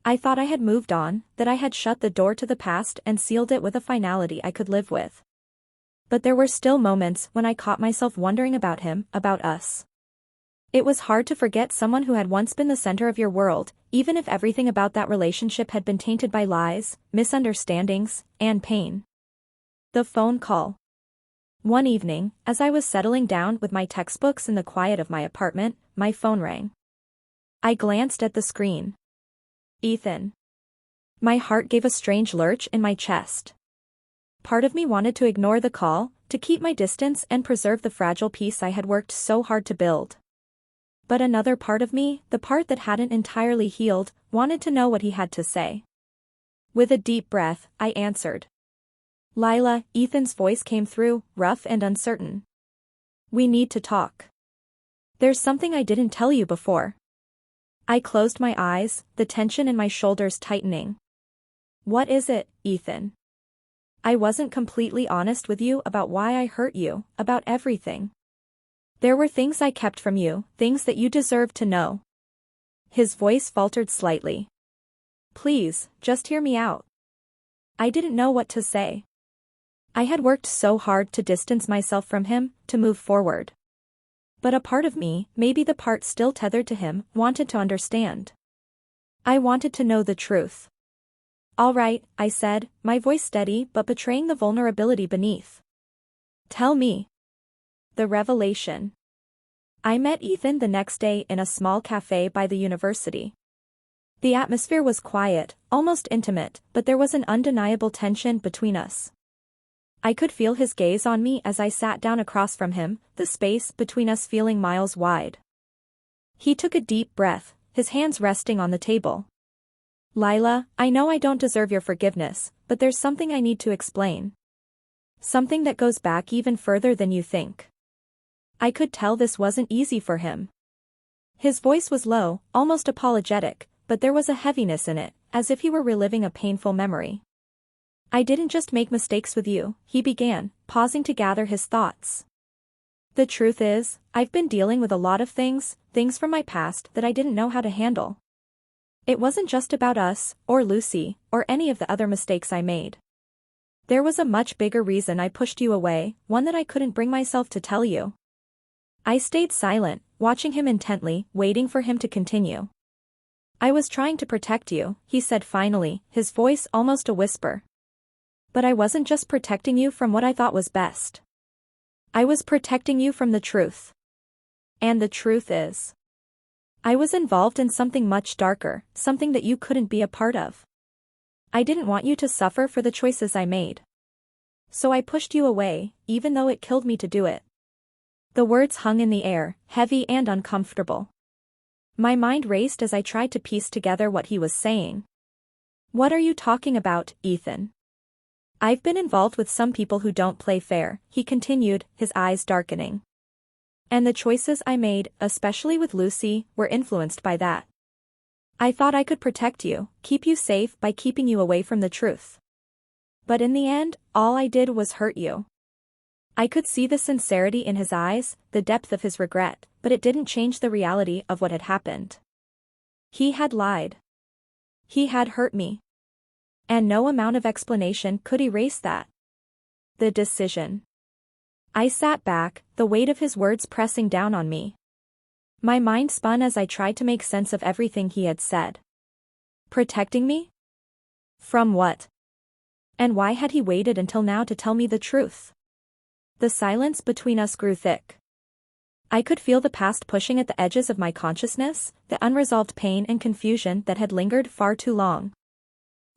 I thought I had moved on, that I had shut the door to the past and sealed it with a finality I could live with. But there were still moments when I caught myself wondering about him, about us. It was hard to forget someone who had once been the center of your world, even if everything about that relationship had been tainted by lies, misunderstandings, and pain. The phone call. One evening, as I was settling down with my textbooks in the quiet of my apartment, my phone rang. I glanced at the screen. Ethan. My heart gave a strange lurch in my chest. Part of me wanted to ignore the call, to keep my distance and preserve the fragile peace I had worked so hard to build. But another part of me, the part that hadn't entirely healed, wanted to know what he had to say. With a deep breath, I answered. "Lila," Ethan's voice came through, rough and uncertain. "We need to talk. There's something I didn't tell you before." I closed my eyes, the tension in my shoulders tightening. "What is it, Ethan?" "I wasn't completely honest with you about why I hurt you, about everything. There were things I kept from you, things that you deserved to know." His voice faltered slightly. "Please, just hear me out." I didn't know what to say. I had worked so hard to distance myself from him, to move forward. But a part of me, maybe the part still tethered to him, wanted to understand. I wanted to know the truth. "All right," I said, my voice steady but betraying the vulnerability beneath. "Tell me." The revelation. I met Ethan the next day in a small cafe by the university. The atmosphere was quiet, almost intimate, but there was an undeniable tension between us. I could feel his gaze on me as I sat down across from him, the space between us feeling miles wide. He took a deep breath, his hands resting on the table. "Lila, I know I don't deserve your forgiveness, but there's something I need to explain. Something that goes back even further than you think." I could tell this wasn't easy for him. His voice was low, almost apologetic, but there was a heaviness in it, as if he were reliving a painful memory. "I didn't just make mistakes with you," he began, pausing to gather his thoughts. "The truth is, I've been dealing with a lot of things from my past that I didn't know how to handle. It wasn't just about us, or Lucy, or any of the other mistakes I made. There was a much bigger reason I pushed you away, one that I couldn't bring myself to tell you." I stayed silent, watching him intently, waiting for him to continue. "I was trying to protect you," he said finally, his voice almost a whisper. "But I wasn't just protecting you from what I thought was best. I was protecting you from the truth. And the truth is, I was involved in something much darker, something that you couldn't be a part of. I didn't want you to suffer for the choices I made. So I pushed you away, even though it killed me to do it. The words hung in the air, heavy and uncomfortable. My mind raced as I tried to piece together what he was saying. What are you talking about, Ethan? I've been involved with some people who don't play fair, he continued, his eyes darkening. And the choices I made, especially with Lucy, were influenced by that. I thought I could protect you, keep you safe by keeping you away from the truth. But in the end, all I did was hurt you. I could see the sincerity in his eyes, the depth of his regret, but it didn't change the reality of what had happened. He had lied. He had hurt me. And no amount of explanation could erase that. The decision. I sat back, the weight of his words pressing down on me. My mind spun as I tried to make sense of everything he had said. Protecting me? From what? And why had he waited until now to tell me the truth? The silence between us grew thick. I could feel the past pushing at the edges of my consciousness, the unresolved pain and confusion that had lingered far too long.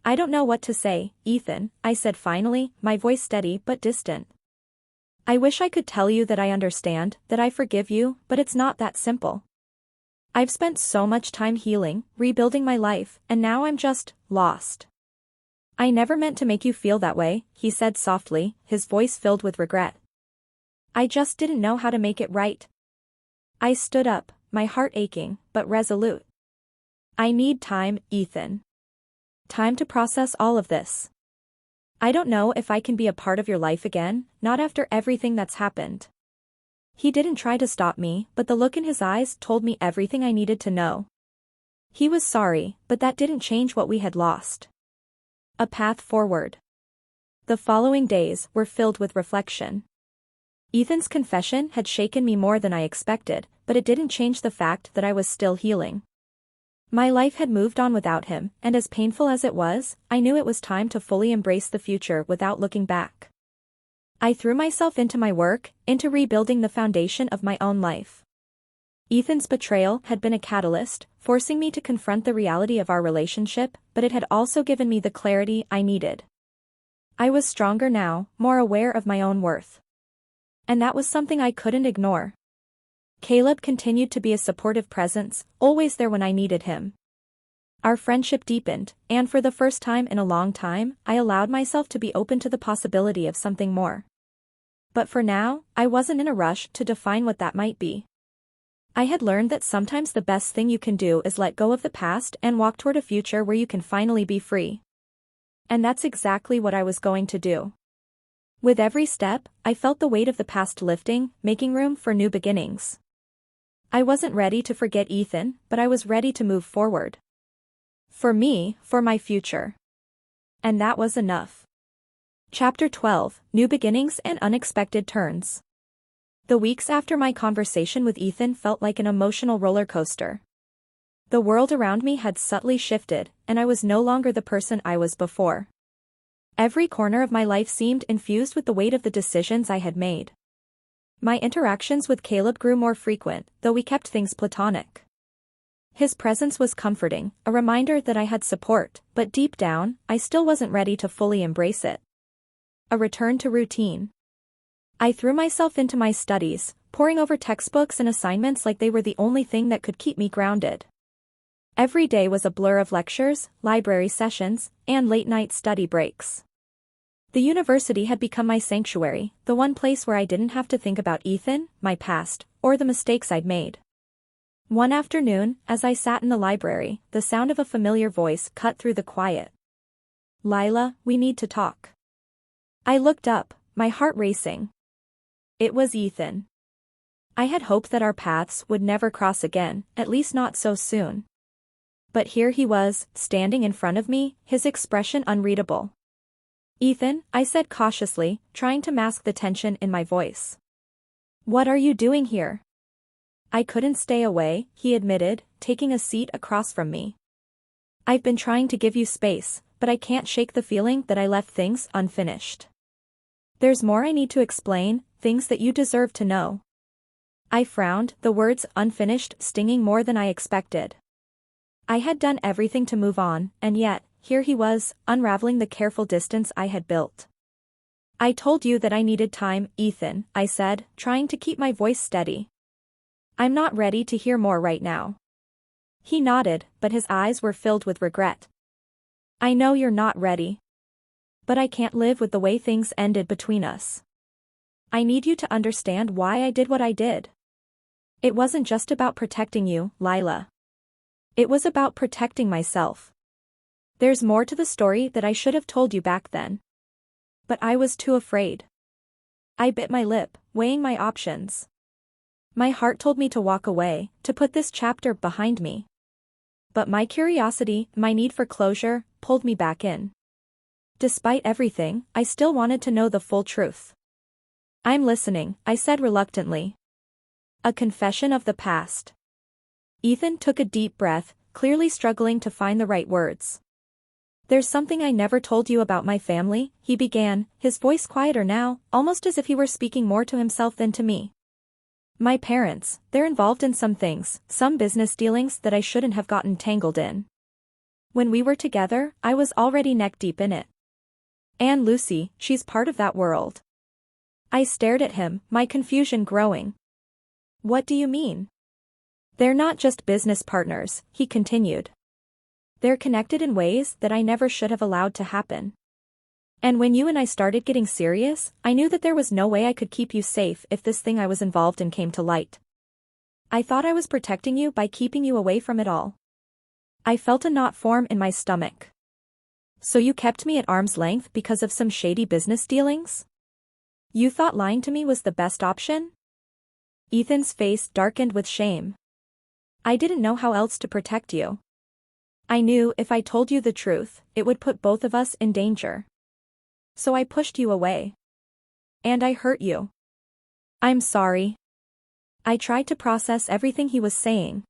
I don't know what to say, Ethan, I said finally, my voice steady but distant. I wish I could tell you that I understand, that I forgive you, but it's not that simple. I've spent so much time healing, rebuilding my life, and now I'm just lost. I never meant to make you feel that way, he said softly, his voice filled with regret. I just didn't know how to make it right. I stood up, my heart aching, but resolute. I need time, Ethan. Time to process all of this. I don't know if I can be a part of your life again, not after everything that's happened. He didn't try to stop me, but the look in his eyes told me everything I needed to know. He was sorry, but that didn't change what we had lost. A path forward. The following days were filled with reflection. Ethan's confession had shaken me more than I expected, but it didn't change the fact that I was still healing. My life had moved on without him, and as painful as it was, I knew it was time to fully embrace the future without looking back. I threw myself into my work, into rebuilding the foundation of my own life. Ethan's betrayal had been a catalyst, forcing me to confront the reality of our relationship, but it had also given me the clarity I needed. I was stronger now, more aware of my own worth. And that was something I couldn't ignore. Caleb continued to be a supportive presence, always there when I needed him. Our friendship deepened, and for the first time in a long time, I allowed myself to be open to the possibility of something more. But for now, I wasn't in a rush to define what that might be. I had learned that sometimes the best thing you can do is let go of the past and walk toward a future where you can finally be free. And that's exactly what I was going to do. With every step, I felt the weight of the past lifting, making room for new beginnings. I wasn't ready to forget Ethan, but I was ready to move forward. For me, for my future. And that was enough. Chapter 12, New Beginnings and Unexpected Turns. The weeks after my conversation with Ethan felt like an emotional roller coaster. The world around me had subtly shifted, and I was no longer the person I was before. Every corner of my life seemed infused with the weight of the decisions I had made. My interactions with Caleb grew more frequent, though we kept things platonic. His presence was comforting, a reminder that I had support, but deep down, I still wasn't ready to fully embrace it. A return to routine. I threw myself into my studies, poring over textbooks and assignments like they were the only thing that could keep me grounded. Every day was a blur of lectures, library sessions, and late-night study breaks. The university had become my sanctuary, the one place where I didn't have to think about Ethan, my past, or the mistakes I'd made. One afternoon, as I sat in the library, the sound of a familiar voice cut through the quiet. "Lila, we need to talk." I looked up, my heart racing. It was Ethan. I had hoped that our paths would never cross again, at least not so soon. But here he was, standing in front of me, his expression unreadable. "Ethan," I said cautiously, trying to mask the tension in my voice. "What are you doing here?" "I couldn't stay away," he admitted, taking a seat across from me. "I've been trying to give you space, but I can't shake the feeling that I left things unfinished. There's more I need to explain, things that you deserve to know." I frowned, the words "unfinished" stinging more than I expected. I had done everything to move on, and yet, here he was, unraveling the careful distance I had built. I told you that I needed time, Ethan, I said, trying to keep my voice steady. I'm not ready to hear more right now. He nodded, but his eyes were filled with regret. I know you're not ready. But I can't live with the way things ended between us. I need you to understand why I did what I did. It wasn't just about protecting you, Lila. It was about protecting myself. There's more to the story that I should have told you back then. But I was too afraid. I bit my lip, weighing my options. My heart told me to walk away, to put this chapter behind me. But my curiosity, my need for closure, pulled me back in. Despite everything, I still wanted to know the full truth. I'm listening, I said reluctantly. A confession of the past. Ethan took a deep breath, clearly struggling to find the right words. There's something I never told you about my family, he began, his voice quieter now, almost as if he were speaking more to himself than to me. My parents, they're involved in some things, some business dealings that I shouldn't have gotten tangled in. When we were together, I was already neck-deep in it. And Lucy, she's part of that world. I stared at him, my confusion growing. What do you mean? They're not just business partners, he continued. They're connected in ways that I never should have allowed to happen. And when you and I started getting serious, I knew that there was no way I could keep you safe if this thing I was involved in came to light. I thought I was protecting you by keeping you away from it all. I felt a knot form in my stomach. So you kept me at arm's length because of some shady business dealings? You thought lying to me was the best option? Ethan's face darkened with shame. I didn't know how else to protect you. I knew if I told you the truth, it would put both of us in danger. So I pushed you away. And I hurt you. I'm sorry. I tried to process everything he was saying.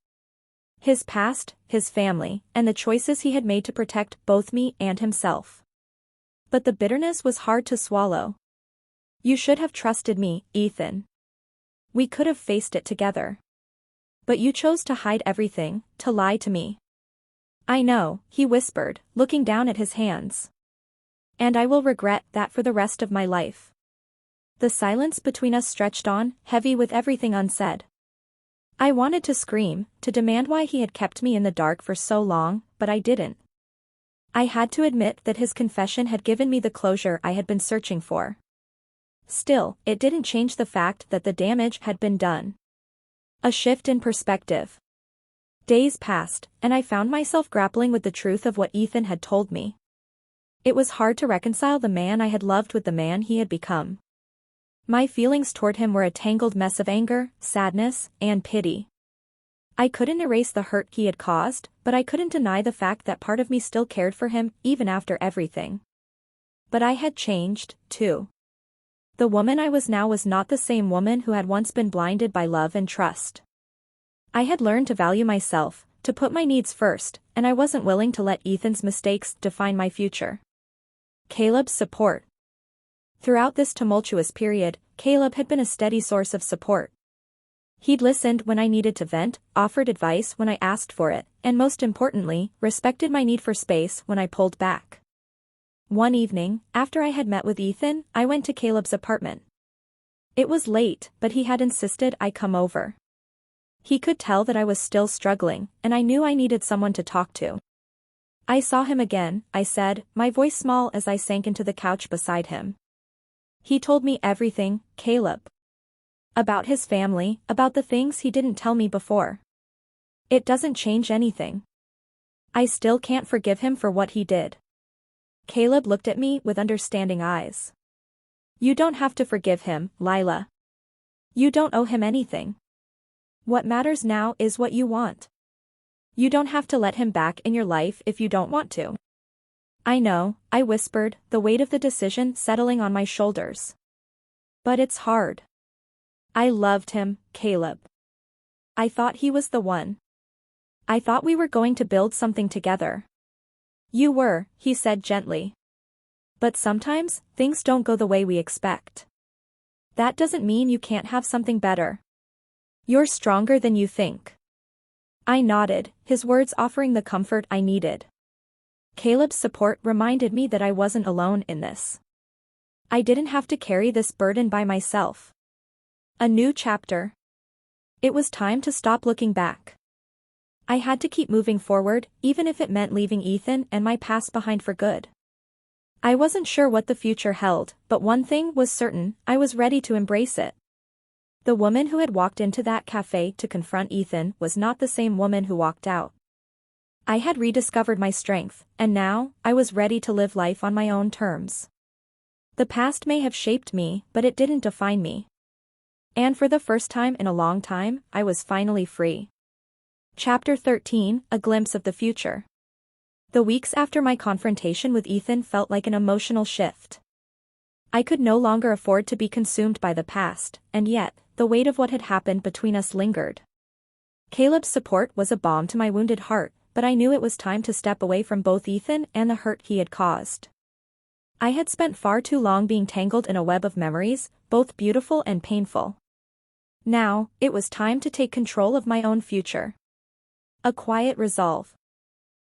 His past, his family, and the choices he had made to protect both me and himself. But the bitterness was hard to swallow. You should have trusted me, Ethan. We could have faced it together. But you chose to hide everything, to lie to me. I know, he whispered, looking down at his hands. And I will regret that for the rest of my life. The silence between us stretched on, heavy with everything unsaid. I wanted to scream, to demand why he had kept me in the dark for so long, but I didn't. I had to admit that his confession had given me the closure I had been searching for. Still, it didn't change the fact that the damage had been done. A shift in perspective. Days passed, and I found myself grappling with the truth of what Ethan had told me. It was hard to reconcile the man I had loved with the man he had become. My feelings toward him were a tangled mess of anger, sadness, and pity. I couldn't erase the hurt he had caused, but I couldn't deny the fact that part of me still cared for him, even after everything. But I had changed, too. The woman I was now was not the same woman who had once been blinded by love and trust. I had learned to value myself, to put my needs first, and I wasn't willing to let Ethan's mistakes define my future. Caleb's support. Throughout this tumultuous period, Caleb had been a steady source of support. He'd listened when I needed to vent, offered advice when I asked for it, and most importantly, respected my need for space when I pulled back. One evening, after I had met with Ethan, I went to Caleb's apartment. It was late, but he had insisted I come over. He could tell that I was still struggling, and I knew I needed someone to talk to. I saw him again, I said, my voice small as I sank into the couch beside him. He told me everything, Caleb. About his family, about the things he didn't tell me before. It doesn't change anything. I still can't forgive him for what he did. Caleb looked at me with understanding eyes. You don't have to forgive him, Lila. You don't owe him anything. What matters now is what you want. You don't have to let him back in your life if you don't want to. I know, I whispered, the weight of the decision settling on my shoulders. But it's hard. I loved him, Caleb. I thought he was the one. I thought we were going to build something together. You were, he said gently. But sometimes, things don't go the way we expect. That doesn't mean you can't have something better. You're stronger than you think. I nodded, his words offering the comfort I needed. Caleb's support reminded me that I wasn't alone in this. I didn't have to carry this burden by myself. A new chapter. It was time to stop looking back. I had to keep moving forward, even if it meant leaving Ethan and my past behind for good. I wasn't sure what the future held, but one thing was certain: I was ready to embrace it. The woman who had walked into that cafe to confront Ethan was not the same woman who walked out. I had rediscovered my strength, and now, I was ready to live life on my own terms. The past may have shaped me, but it didn't define me. And for the first time in a long time, I was finally free. Chapter 13, A Glimpse of the Future. The weeks after my confrontation with Ethan felt like an emotional shift. I could no longer afford to be consumed by the past, and yet, the weight of what had happened between us lingered. Caleb's support was a balm to my wounded heart, but I knew it was time to step away from both Ethan and the hurt he had caused. I had spent far too long being tangled in a web of memories, both beautiful and painful. Now, it was time to take control of my own future. A quiet resolve.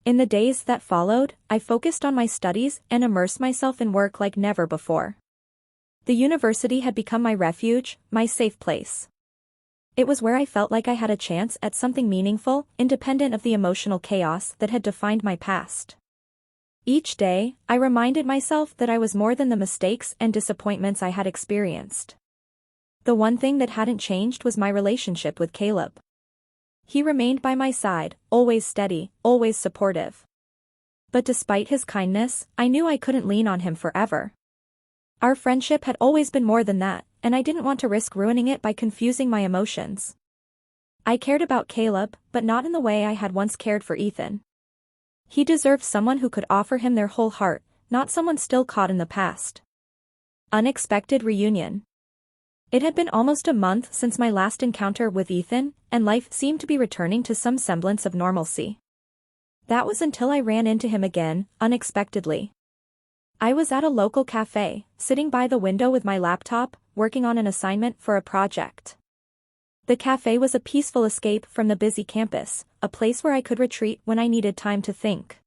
In the days that followed, I focused on my studies and immersed myself in work like never before. The university had become my refuge, my safe place. It was where I felt like I had a chance at something meaningful, independent of the emotional chaos that had defined my past. Each day, I reminded myself that I was more than the mistakes and disappointments I had experienced. The one thing that hadn't changed was my relationship with Caleb. He remained by my side, always steady, always supportive. But despite his kindness, I knew I couldn't lean on him forever. Our friendship had always been more than that, and I didn't want to risk ruining it by confusing my emotions. I cared about Caleb, but not in the way I had once cared for Ethan. He deserved someone who could offer him their whole heart, not someone still caught in the past. Unexpected reunion. It had been almost a month since my last encounter with Ethan, and life seemed to be returning to some semblance of normalcy. That was until I ran into him again, unexpectedly. I was at a local cafe, sitting by the window with my laptop, working on an assignment for a project. The cafe was a peaceful escape from the busy campus, a place where I could retreat when I needed time to think.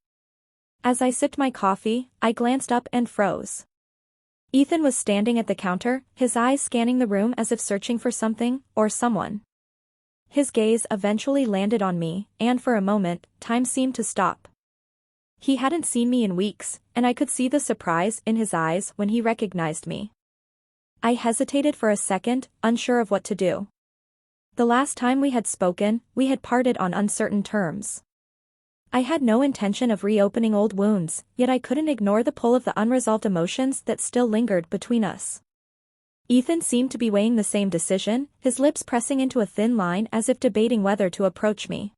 As I sipped my coffee, I glanced up and froze. Ethan was standing at the counter, his eyes scanning the room as if searching for something, or someone. His gaze eventually landed on me, and for a moment, time seemed to stop. He hadn't seen me in weeks, and I could see the surprise in his eyes when he recognized me. I hesitated for a second, unsure of what to do. The last time we had spoken, we had parted on uncertain terms. I had no intention of reopening old wounds, yet I couldn't ignore the pull of the unresolved emotions that still lingered between us. Ethan seemed to be weighing the same decision, his lips pressing into a thin line as if debating whether to approach me.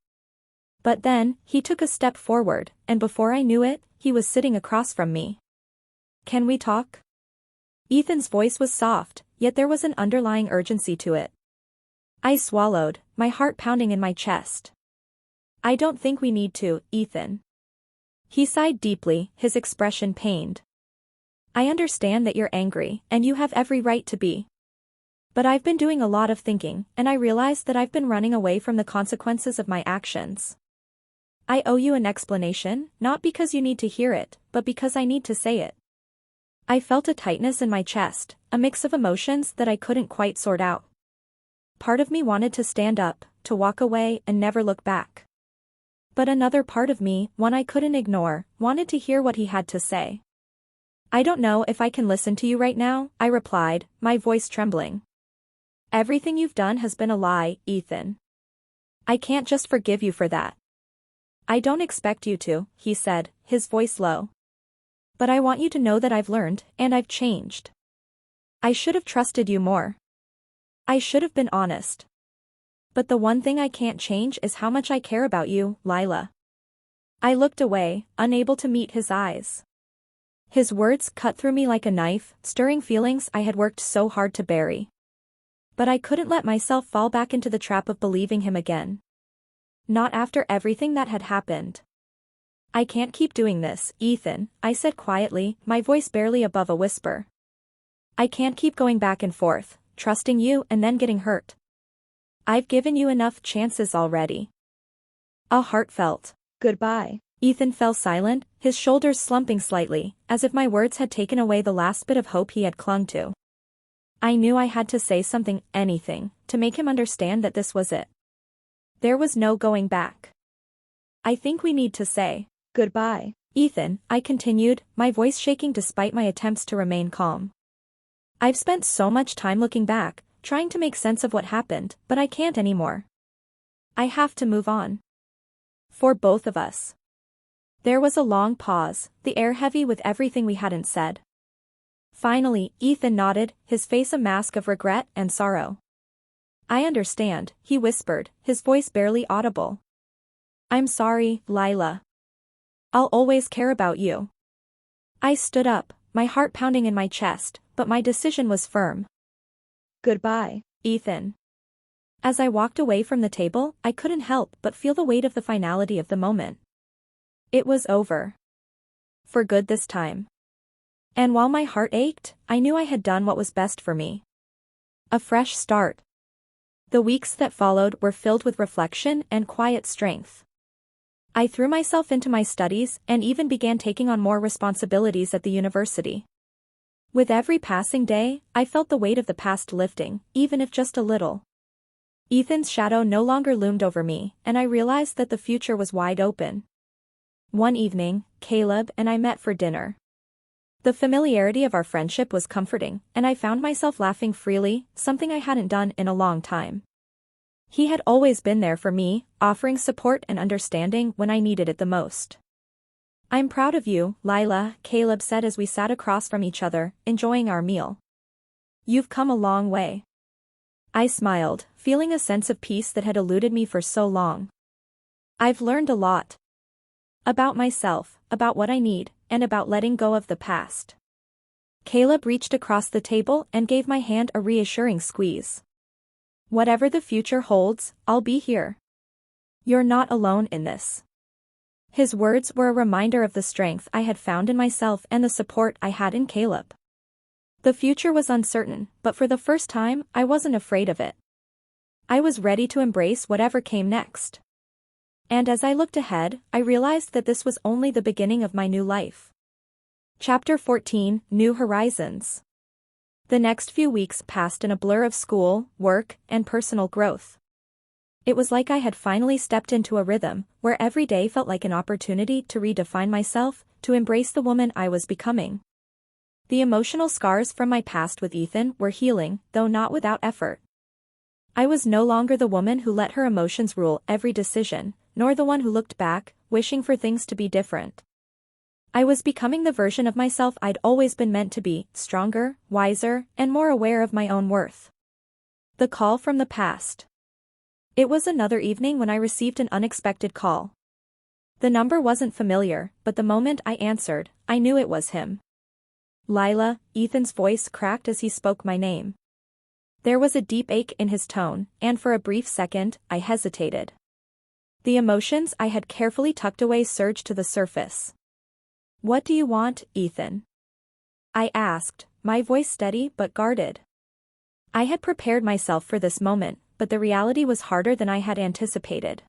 But then, he took a step forward, and before I knew it, he was sitting across from me. "Can we talk?" Ethan's voice was soft, yet there was an underlying urgency to it. I swallowed, my heart pounding in my chest. "I don't think we need to, Ethan." He sighed deeply, his expression pained. "I understand that you're angry, and you have every right to be. But I've been doing a lot of thinking, and I realize that I've been running away from the consequences of my actions. I owe you an explanation, not because you need to hear it, but because I need to say it." I felt a tightness in my chest, a mix of emotions that I couldn't quite sort out. Part of me wanted to stand up, to walk away and never look back. But another part of me, one I couldn't ignore, wanted to hear what he had to say. "I don't know if I can listen to you right now," I replied, my voice trembling. "Everything you've done has been a lie, Ethan. I can't just forgive you for that." "I don't expect you to," he said, his voice low. "But I want you to know that I've learned, and I've changed. I should have trusted you more. I should have been honest. But the one thing I can't change is how much I care about you, Lila." I looked away, unable to meet his eyes. His words cut through me like a knife, stirring feelings I had worked so hard to bury. But I couldn't let myself fall back into the trap of believing him again. Not after everything that had happened. "I can't keep doing this, Ethan," I said quietly, my voice barely above a whisper. "I can't keep going back and forth, trusting you and then getting hurt. I've given you enough chances already." A heartfelt goodbye Ethan fell silent, his shoulders slumping slightly, as if my words had taken away the last bit of hope he had clung to. I knew I had to say something, anything, to make him understand that this was it. There was no going back. I think we need to say goodbye, Ethan, I continued, my voice shaking despite my attempts to remain calm. I've spent so much time looking back, trying to make sense of what happened, but I can't anymore. I have to move on. For both of us. There was a long pause, the air heavy with everything we hadn't said. Finally, Ethan nodded, his face a mask of regret and sorrow. I understand, he whispered, his voice barely audible. I'm sorry, Lila. I'll always care about you. I stood up, my heart pounding in my chest, but my decision was firm. Goodbye, Ethan. As I walked away from the table, I couldn't help but feel the weight of the finality of the moment. It was over. For good this time. And while my heart ached, I knew I had done what was best for me. A fresh start. The weeks that followed were filled with reflection and quiet strength. I threw myself into my studies and even began taking on more responsibilities at the university. With every passing day, I felt the weight of the past lifting, even if just a little. Ethan's shadow no longer loomed over me, and I realized that the future was wide open. One evening, Caleb and I met for dinner. The familiarity of our friendship was comforting, and I found myself laughing freely, something I hadn't done in a long time. He had always been there for me, offering support and understanding when I needed it the most. I'm proud of you, Lila, Caleb said as we sat across from each other, enjoying our meal. You've come a long way. I smiled, feeling a sense of peace that had eluded me for so long. I've learned a lot. About myself, about what I need, and about letting go of the past. Caleb reached across the table and gave my hand a reassuring squeeze. Whatever the future holds, I'll be here. You're not alone in this. His words were a reminder of the strength I had found in myself and the support I had in Caleb. The future was uncertain, but for the first time, I wasn't afraid of it. I was ready to embrace whatever came next. And as I looked ahead, I realized that this was only the beginning of my new life. Chapter 14, New Horizons. The next few weeks passed in a blur of school, work, and personal growth. It was like I had finally stepped into a rhythm, where every day felt like an opportunity to redefine myself, to embrace the woman I was becoming. The emotional scars from my past with Ethan were healing, though not without effort. I was no longer the woman who let her emotions rule every decision, nor the one who looked back, wishing for things to be different. I was becoming the version of myself I'd always been meant to be, stronger, wiser, and more aware of my own worth. The call from the past. It was another evening when I received an unexpected call. The number wasn't familiar, but the moment I answered, I knew it was him. Lila, Ethan's voice cracked as he spoke my name. There was a deep ache in his tone, and for a brief second, I hesitated. The emotions I had carefully tucked away surged to the surface. What do you want, Ethan? I asked, my voice steady but guarded. I had prepared myself for this moment, but the reality was harder than I had anticipated.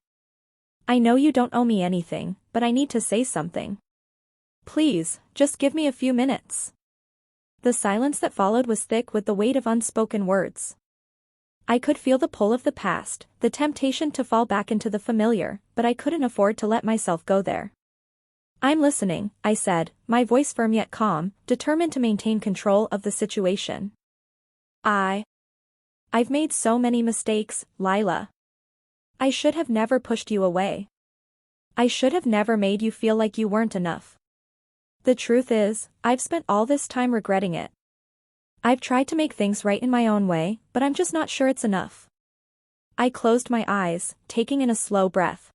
I know you don't owe me anything, but I need to say something. Please, just give me a few minutes. The silence that followed was thick with the weight of unspoken words. I could feel the pull of the past, the temptation to fall back into the familiar, but I couldn't afford to let myself go there. I'm listening, I said, my voice firm yet calm, determined to maintain control of the situation. I've made so many mistakes, Lila. I should have never pushed you away. I should have never made you feel like you weren't enough. The truth is, I've spent all this time regretting it. I've tried to make things right in my own way, but I'm just not sure it's enough. I closed my eyes, taking in a slow breath.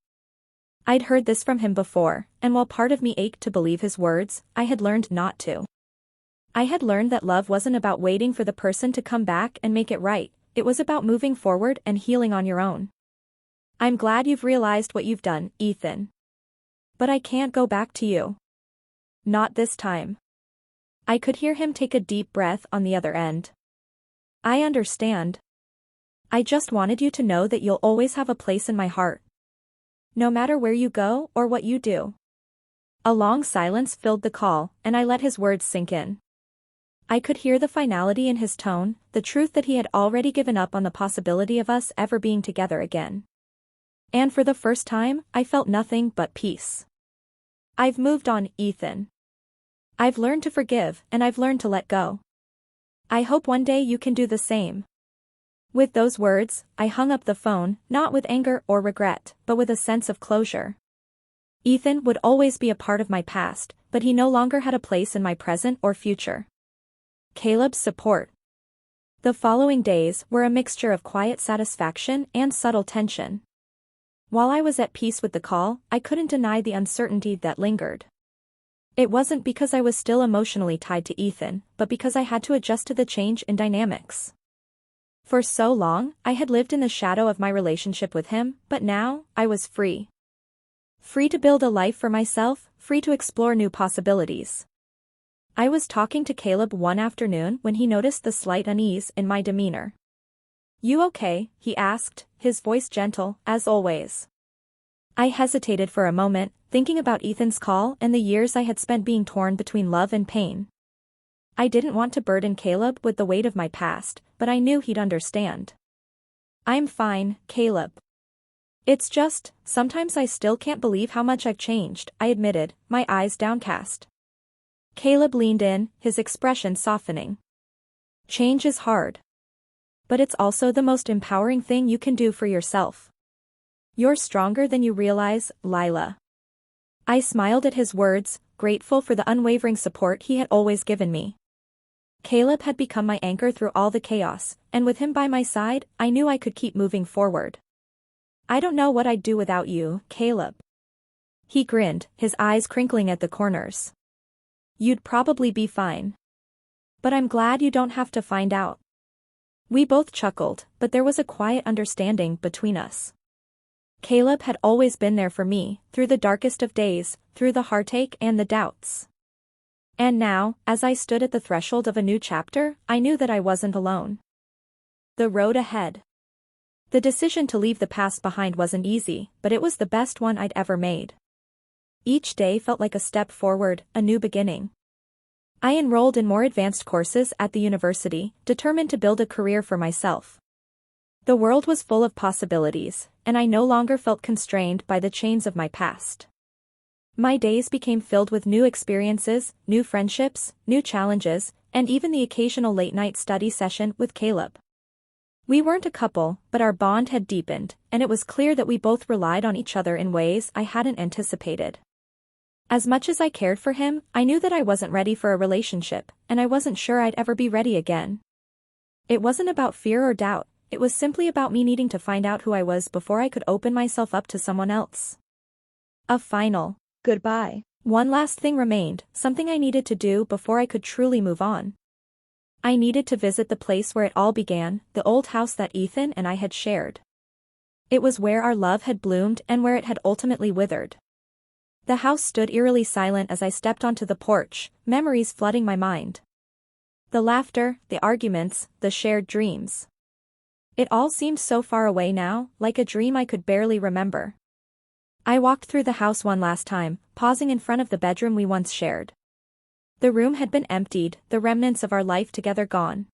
I'd heard this from him before, and while part of me ached to believe his words, I had learned not to. I had learned that love wasn't about waiting for the person to come back and make it right, it was about moving forward and healing on your own. I'm glad you've realized what you've done, Ethan. But I can't go back to you. Not this time. I could hear him take a deep breath on the other end. I understand. I just wanted you to know that you'll always have a place in my heart. No matter where you go or what you do. A long silence filled the call, and I let his words sink in. I could hear the finality in his tone, the truth that he had already given up on the possibility of us ever being together again. And for the first time, I felt nothing but peace. I've moved on, Ethan. I've learned to forgive, and I've learned to let go. I hope one day you can do the same. With those words, I hung up the phone, not with anger or regret, but with a sense of closure. Ethan would always be a part of my past, but he no longer had a place in my present or future. Caleb's support. The following days were a mixture of quiet satisfaction and subtle tension. While I was at peace with the call, I couldn't deny the uncertainty that lingered. It wasn't because I was still emotionally tied to Ethan, but because I had to adjust to the change in dynamics. For so long, I had lived in the shadow of my relationship with him, but now, I was free. Free to build a life for myself, free to explore new possibilities. I was talking to Caleb one afternoon when he noticed the slight unease in my demeanor. "You okay?" he asked, his voice gentle, as always. I hesitated for a moment, thinking about Ethan's call and the years I had spent being torn between love and pain. I didn't want to burden Caleb with the weight of my past, but I knew he'd understand. "I'm fine, Caleb. It's just, sometimes I still can't believe how much I've changed," I admitted, my eyes downcast. Caleb leaned in, his expression softening. "Change is hard. But it's also the most empowering thing you can do for yourself. You're stronger than you realize, Lila." I smiled at his words, grateful for the unwavering support he had always given me. Caleb had become my anchor through all the chaos, and with him by my side, I knew I could keep moving forward. "I don't know what I'd do without you, Caleb." He grinned, his eyes crinkling at the corners. "You'd probably be fine. But I'm glad you don't have to find out." We both chuckled, but there was a quiet understanding between us. Caleb had always been there for me, through the darkest of days, through the heartache and the doubts. And now, as I stood at the threshold of a new chapter, I knew that I wasn't alone. The road ahead. The decision to leave the past behind wasn't easy, but it was the best one I'd ever made. Each day felt like a step forward, a new beginning. I enrolled in more advanced courses at the university, determined to build a career for myself. The world was full of possibilities, and I no longer felt constrained by the chains of my past. My days became filled with new experiences, new friendships, new challenges, and even the occasional late-night study session with Caleb. We weren't a couple, but our bond had deepened, and it was clear that we both relied on each other in ways I hadn't anticipated. As much as I cared for him, I knew that I wasn't ready for a relationship, and I wasn't sure I'd ever be ready again. It wasn't about fear or doubt, it was simply about me needing to find out who I was before I could open myself up to someone else. A final goodbye. One last thing remained, something I needed to do before I could truly move on. I needed to visit the place where it all began, the old house that Ethan and I had shared. It was where our love had bloomed and where it had ultimately withered. The house stood eerily silent as I stepped onto the porch, memories flooding my mind. The laughter, the arguments, the shared dreams. It all seemed so far away now, like a dream I could barely remember. I walked through the house one last time, pausing in front of the bedroom we once shared. The room had been emptied, the remnants of our life together gone.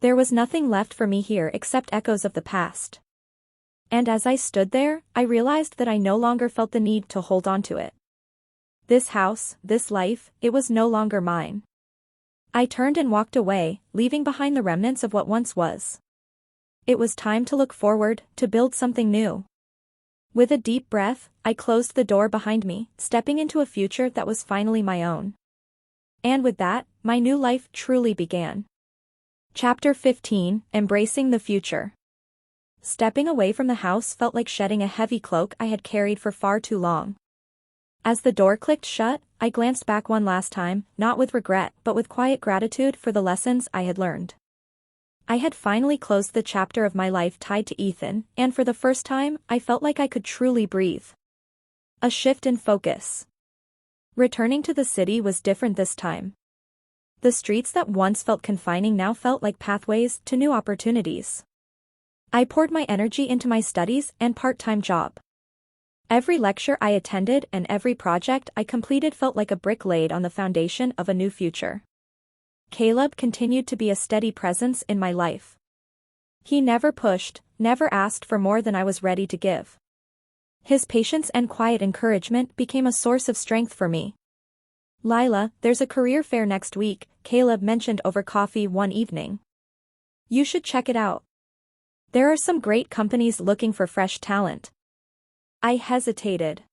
There was nothing left for me here except echoes of the past. And as I stood there, I realized that I no longer felt the need to hold on to it. This house, this life, it was no longer mine. I turned and walked away, leaving behind the remnants of what once was. It was time to look forward, to build something new. With a deep breath, I closed the door behind me, stepping into a future that was finally my own. And with that, my new life truly began. Chapter 15, Embracing the Future. Stepping away from the house felt like shedding a heavy cloak I had carried for far too long. As the door clicked shut, I glanced back one last time, not with regret but with quiet gratitude for the lessons I had learned. I had finally closed the chapter of my life tied to Ethan, and for the first time, I felt like I could truly breathe. A shift in focus. Returning to the city was different this time. The streets that once felt confining now felt like pathways to new opportunities. I poured my energy into my studies and part-time job. Every lecture I attended and every project I completed felt like a brick laid on the foundation of a new future. Caleb continued to be a steady presence in my life. He never pushed, never asked for more than I was ready to give. His patience and quiet encouragement became a source of strength for me. "Lila, there's a career fair next week," Caleb mentioned over coffee one evening. "You should check it out. There are some great companies looking for fresh talent." I hesitated.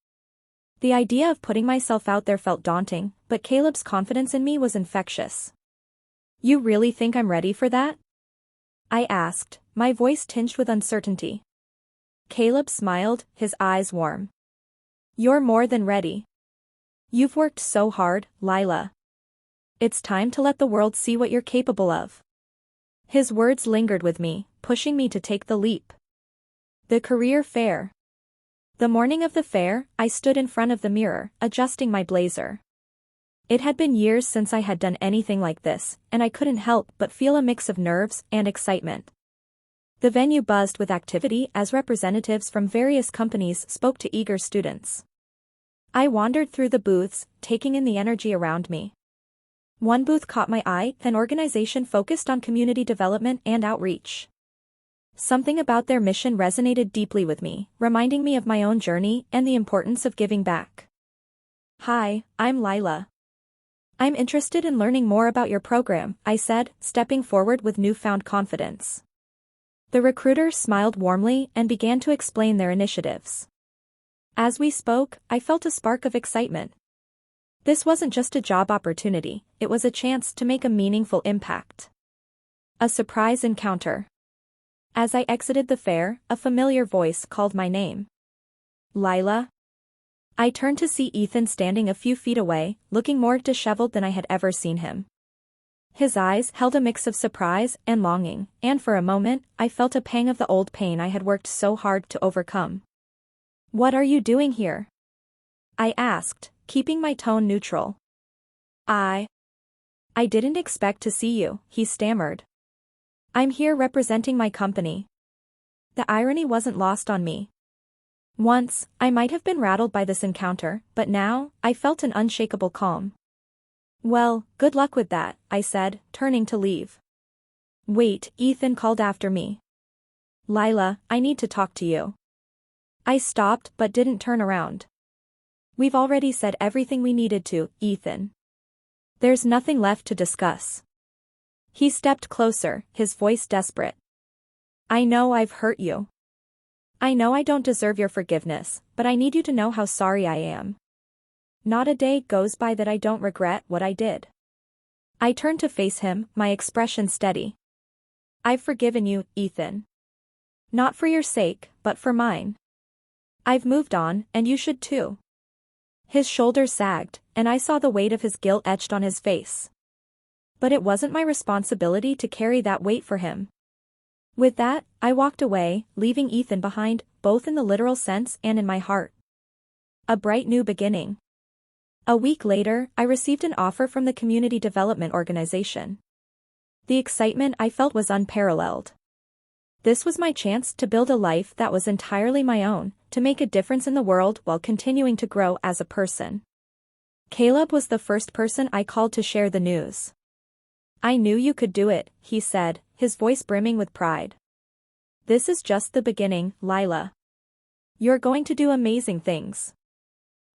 The idea of putting myself out there felt daunting, but Caleb's confidence in me was infectious. "You really think I'm ready for that?" I asked, my voice tinged with uncertainty. Caleb smiled, his eyes warm. "You're more than ready. You've worked so hard, Lila. It's time to let the world see what you're capable of." His words lingered with me, pushing me to take the leap. The career fair. The morning of the fair, I stood in front of the mirror, adjusting my blazer. It had been years since I had done anything like this, and I couldn't help but feel a mix of nerves and excitement. The venue buzzed with activity as representatives from various companies spoke to eager students. I wandered through the booths, taking in the energy around me. One booth caught my eye, an organization focused on community development and outreach. Something about their mission resonated deeply with me, reminding me of my own journey and the importance of giving back. "Hi, I'm Lila. I'm interested in learning more about your program," I said, stepping forward with newfound confidence. The recruiter smiled warmly and began to explain their initiatives. As we spoke, I felt a spark of excitement. This wasn't just a job opportunity, it was a chance to make a meaningful impact. A surprise encounter. As I exited the fair, a familiar voice called my name. "Lila?" I turned to see Ethan standing a few feet away, looking more disheveled than I had ever seen him. His eyes held a mix of surprise and longing, and for a moment, I felt a pang of the old pain I had worked so hard to overcome. "What are you doing here?" I asked, keeping my tone neutral. I didn't expect to see you," he stammered. "I'm here representing my company." The irony wasn't lost on me. Once, I might have been rattled by this encounter, but now, I felt an unshakable calm. "Well, good luck with that," I said, turning to leave. "Wait," Ethan called after me. "Lila, I need to talk to you." I stopped but didn't turn around. "We've already said everything we needed to, Ethan. There's nothing left to discuss." He stepped closer, his voice desperate. "I know I've hurt you. I know I don't deserve your forgiveness, but I need you to know how sorry I am. Not a day goes by that I don't regret what I did." I turned to face him, my expression steady. "I've forgiven you, Ethan. Not for your sake, but for mine. I've moved on, and you should too." His shoulders sagged, and I saw the weight of his guilt etched on his face. But it wasn't my responsibility to carry that weight for him. With that, I walked away, leaving Ethan behind, both in the literal sense and in my heart. A bright new beginning. A week later, I received an offer from the community development organization. The excitement I felt was unparalleled. This was my chance to build a life that was entirely my own, to make a difference in the world while continuing to grow as a person. Caleb was the first person I called to share the news. "I knew you could do it," he said, his voice brimming with pride. "This is just the beginning, Lila. You're going to do amazing things."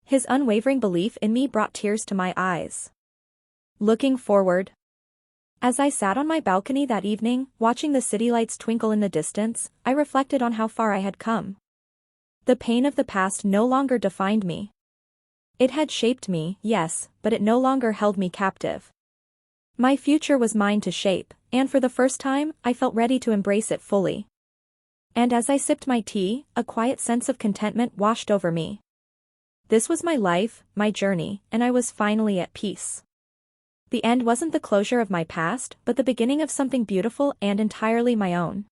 His unwavering belief in me brought tears to my eyes. Looking forward. As I sat on my balcony that evening, watching the city lights twinkle in the distance, I reflected on how far I had come. The pain of the past no longer defined me. It had shaped me, yes, but it no longer held me captive. My future was mine to shape, and for the first time, I felt ready to embrace it fully. And as I sipped my tea, a quiet sense of contentment washed over me. This was my life, my journey, and I was finally at peace. The end wasn't the closure of my past, but the beginning of something beautiful and entirely my own.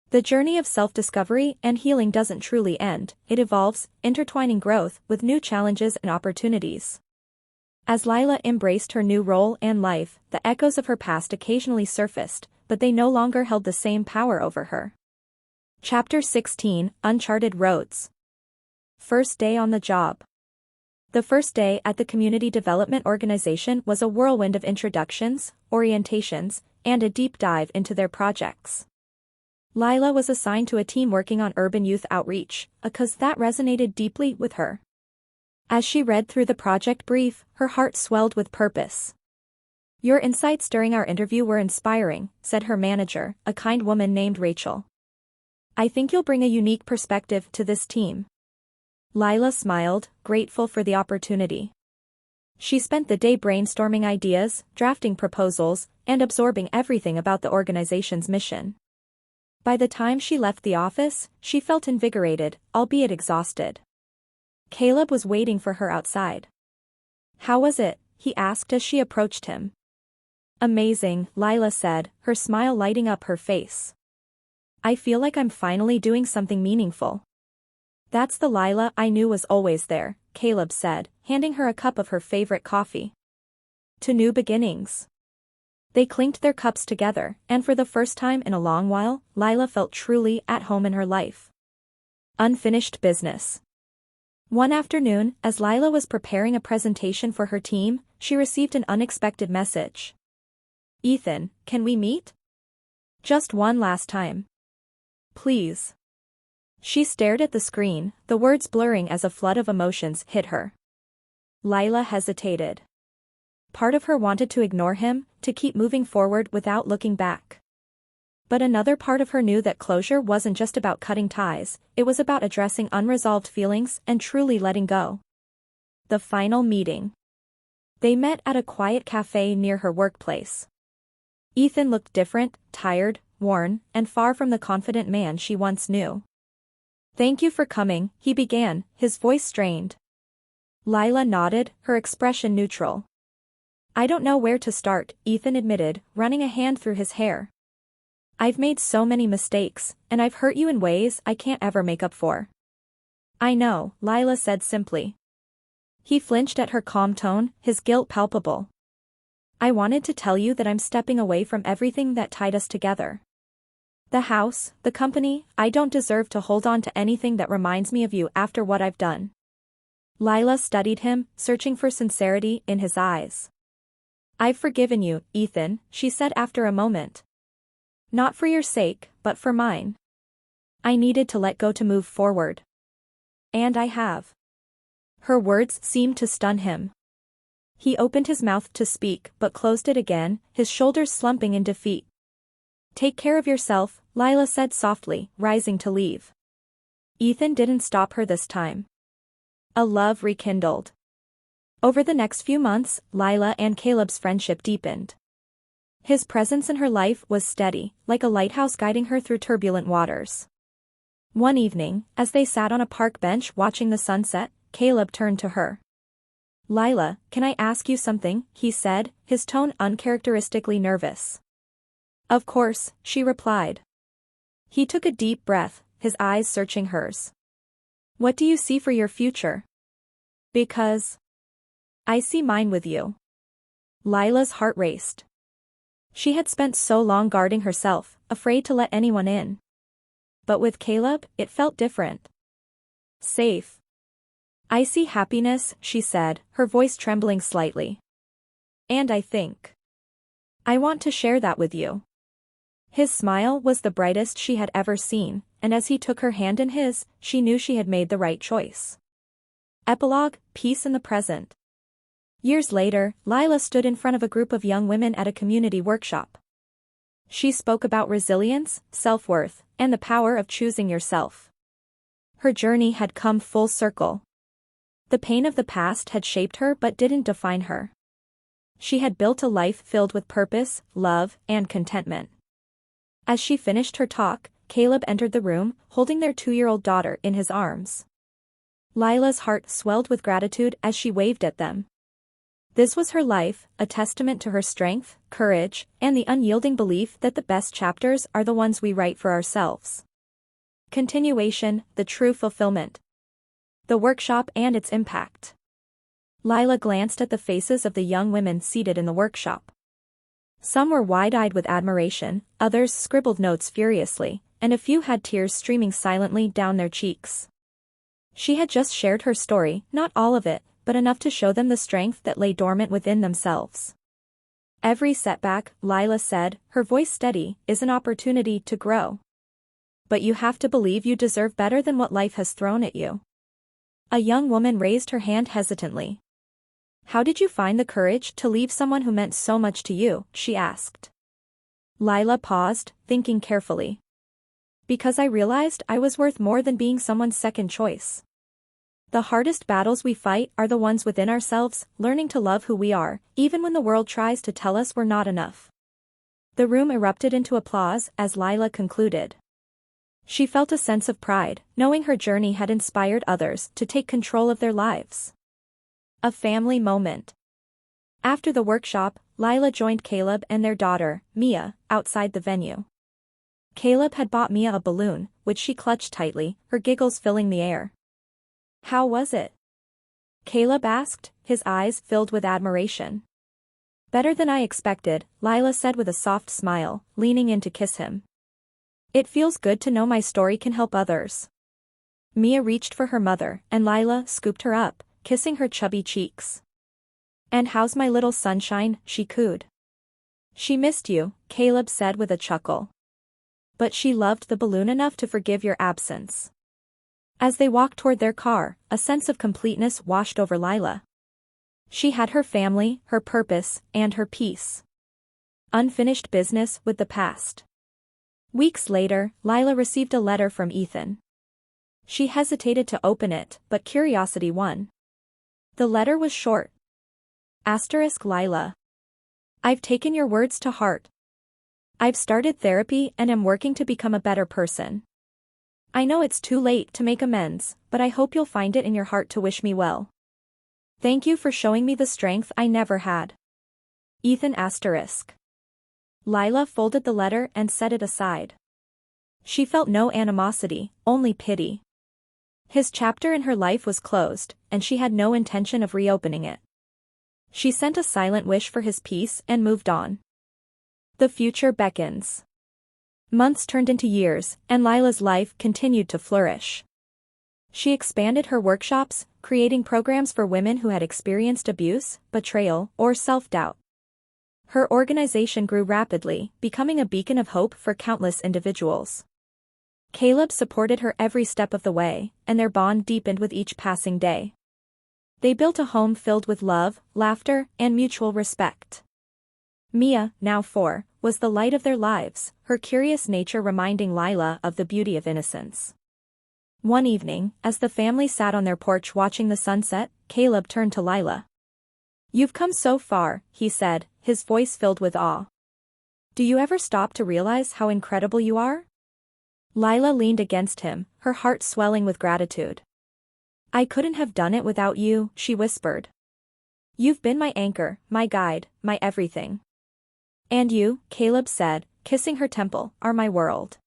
The journey of self-discovery and healing doesn't truly end, it evolves, intertwining growth with new challenges and opportunities. As Lila embraced her new role and life, the echoes of her past occasionally surfaced, but they no longer held the same power over her. Chapter 16, Uncharted Roads. First day on the job. The first day at the community development organization was a whirlwind of introductions, orientations, and a deep dive into their projects. Lila was assigned to a team working on urban youth outreach, a cause that resonated deeply with her. As she read through the project brief, her heart swelled with purpose. "Your insights during our interview were inspiring," said her manager, a kind woman named Rachel. "I think you'll bring a unique perspective to this team." Lila smiled, grateful for the opportunity. She spent the day brainstorming ideas, drafting proposals, and absorbing everything about the organization's mission. By the time she left the office, she felt invigorated, albeit exhausted. Caleb was waiting for her outside. "How was it?" he asked as she approached him. "Amazing," Lila said, her smile lighting up her face. "I feel like I'm finally doing something meaningful." "That's the Lila I knew was always there," Caleb said, handing her a cup of her favorite coffee. "To new beginnings." They clinked their cups together, and for the first time in a long while, Lila felt truly at home in her life. Unfinished business. One afternoon, as Lila was preparing a presentation for her team, she received an unexpected message. "Ethan, can we meet? Just one last time. Please." She stared at the screen, the words blurring as a flood of emotions hit her. Lila hesitated. Part of her wanted to ignore him, to keep moving forward without looking back. But another part of her knew that closure wasn't just about cutting ties, it was about addressing unresolved feelings and truly letting go. The final meeting. They met at a quiet cafe near her workplace. Ethan looked different, tired, worn, and far from the confident man she once knew. "Thank you for coming," he began, his voice strained. Lila nodded, her expression neutral. "I don't know where to start," Ethan admitted, running a hand through his hair. "I've made so many mistakes, and I've hurt you in ways I can't ever make up for." "I know," Lila said simply. He flinched at her calm tone, his guilt palpable. "I wanted to tell you that I'm stepping away from everything that tied us together. The house, the company, I don't deserve to hold on to anything that reminds me of you after what I've done." Lila studied him, searching for sincerity in his eyes. "I've forgiven you, Ethan," she said after a moment. "Not for your sake, but for mine. I needed to let go to move forward. And I have." Her words seemed to stun him. He opened his mouth to speak but closed it again, his shoulders slumping in defeat. "Take care of yourself," Lila said softly, rising to leave. Ethan didn't stop her this time. A love rekindled. Over the next few months, Lila and Caleb's friendship deepened. His presence in her life was steady, like a lighthouse guiding her through turbulent waters. One evening, as they sat on a park bench watching the sunset, Caleb turned to her. "Lila, can I ask you something?" he said, his tone uncharacteristically nervous. "Of course," she replied. He took a deep breath, his eyes searching hers. "What do you see for your future?" "Because I see mine with you." Lila's heart raced. She had spent so long guarding herself, afraid to let anyone in. But with Caleb, it felt different. Safe. "I see happiness," she said, her voice trembling slightly. "And I think I want to share that with you." His smile was the brightest she had ever seen, and as he took her hand in his, she knew she had made the right choice. Epilogue, peace in the present. Years later, Lila stood in front of a group of young women at a community workshop. She spoke about resilience, self-worth, and the power of choosing yourself. Her journey had come full circle. The pain of the past had shaped her but didn't define her. She had built a life filled with purpose, love, and contentment. As she finished her talk, Caleb entered the room, holding their 2-year-old daughter in his arms. Lila's heart swelled with gratitude as she waved at them. This was her life, a testament to her strength, courage, and the unyielding belief that the best chapters are the ones we write for ourselves. Continuation, the true fulfillment. The workshop and its impact. Lila glanced at the faces of the young women seated in the workshop. Some were wide-eyed with admiration, others scribbled notes furiously, and a few had tears streaming silently down their cheeks. She had just shared her story, not all of it, but enough to show them the strength that lay dormant within themselves. Every setback, Lila said, her voice steady, is an opportunity to grow. But you have to believe you deserve better than what life has thrown at you. A young woman raised her hand hesitantly. How did you find the courage to leave someone who meant so much to you? She asked. Lila paused, thinking carefully. Because I realized I was worth more than being someone's second choice. The hardest battles we fight are the ones within ourselves, learning to love who we are, even when the world tries to tell us we're not enough. The room erupted into applause as Lila concluded. She felt a sense of pride, knowing her journey had inspired others to take control of their lives. A family moment. After the workshop, Lila joined Caleb and their daughter, Mia, outside the venue. Caleb had bought Mia a balloon, which she clutched tightly, her giggles filling the air. How was it? Caleb asked, his eyes filled with admiration. Better than I expected, Lila said with a soft smile, leaning in to kiss him. It feels good to know my story can help others. Mia reached for her mother, and Lila scooped her up, kissing her chubby cheeks. And how's my little sunshine? She cooed. She missed you, Caleb said with a chuckle. But she loved the balloon enough to forgive your absence. As they walked toward their car, a sense of completeness washed over Lila. She had her family, her purpose, and her peace. Unfinished business with the past. Weeks later, Lila received a letter from Ethan. She hesitated to open it, but curiosity won. The letter was short. Lila. I've taken your words to heart. I've started therapy and am working to become a better person. I know it's too late to make amends, but I hope you'll find it in your heart to wish me well. Thank you for showing me the strength I never had. Ethan. Lila folded the letter and set it aside. She felt no animosity, only pity. His chapter in her life was closed, and she had no intention of reopening it. She sent a silent wish for his peace and moved on. The future beckons. Months turned into years, and Lila's life continued to flourish. She expanded her workshops, creating programs for women who had experienced abuse, betrayal, or self-doubt. Her organization grew rapidly, becoming a beacon of hope for countless individuals. Caleb supported her every step of the way, and their bond deepened with each passing day. They built a home filled with love, laughter, and mutual respect. Mia, now 4, was the light of their lives, her curious nature reminding Lila of the beauty of innocence. One evening, as the family sat on their porch watching the sunset, Caleb turned to Lila. You've come so far, he said, his voice filled with awe. Do you ever stop to realize how incredible you are? Lila leaned against him, her heart swelling with gratitude. I couldn't have done it without you, she whispered. You've been my anchor, my guide, my everything. And you, Caleb said, kissing her temple, are my world.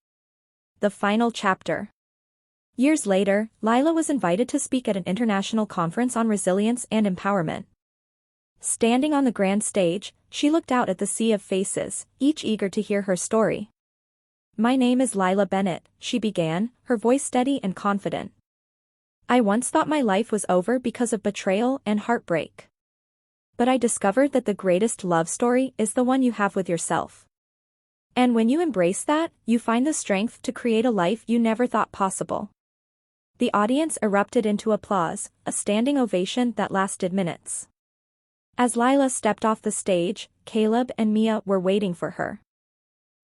The final chapter. Years later, Lila was invited to speak at an international conference on resilience and empowerment. Standing on the grand stage, she looked out at the sea of faces, each eager to hear her story. My name is Lila Bennett, she began, her voice steady and confident. I once thought my life was over because of betrayal and heartbreak. But I discovered that the greatest love story is the one you have with yourself. And when you embrace that, you find the strength to create a life you never thought possible. The audience erupted into applause, a standing ovation that lasted minutes. As Lila stepped off the stage, Caleb and Mia were waiting for her.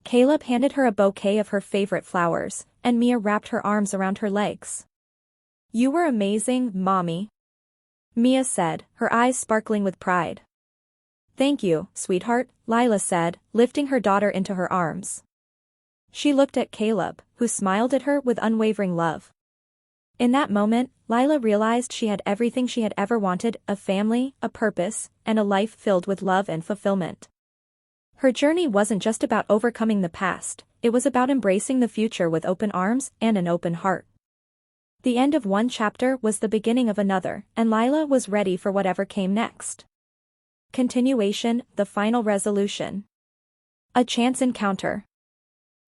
Caleb handed her a bouquet of her favorite flowers, and Mia wrapped her arms around her legs. You were amazing, Mommy. Mia said, her eyes sparkling with pride. Thank you, sweetheart, Lila said, lifting her daughter into her arms. She looked at Caleb, who smiled at her with unwavering love. In that moment, Lila realized she had everything she had ever wanted, a family, a purpose, and a life filled with love and fulfillment. Her journey wasn't just about overcoming the past, it was about embracing the future with open arms and an open heart. The end of one chapter was the beginning of another, and Lila was ready for whatever came next. Continuation, the final resolution. A chance encounter.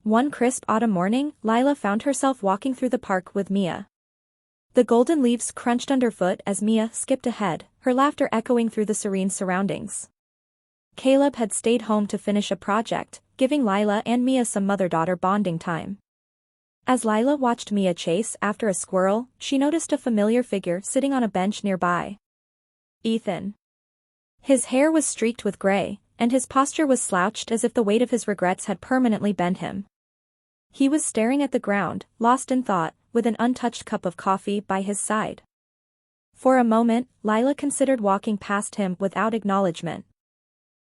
One crisp autumn morning, Lila found herself walking through the park with Mia. The golden leaves crunched underfoot as Mia skipped ahead, her laughter echoing through the serene surroundings. Caleb had stayed home to finish a project, giving Lila and Mia some mother-daughter bonding time. As Lila watched Mia chase after a squirrel, she noticed a familiar figure sitting on a bench nearby. Ethan. His hair was streaked with gray, and his posture was slouched as if the weight of his regrets had permanently bent him. He was staring at the ground, lost in thought, with an untouched cup of coffee by his side. For a moment, Lila considered walking past him without acknowledgement.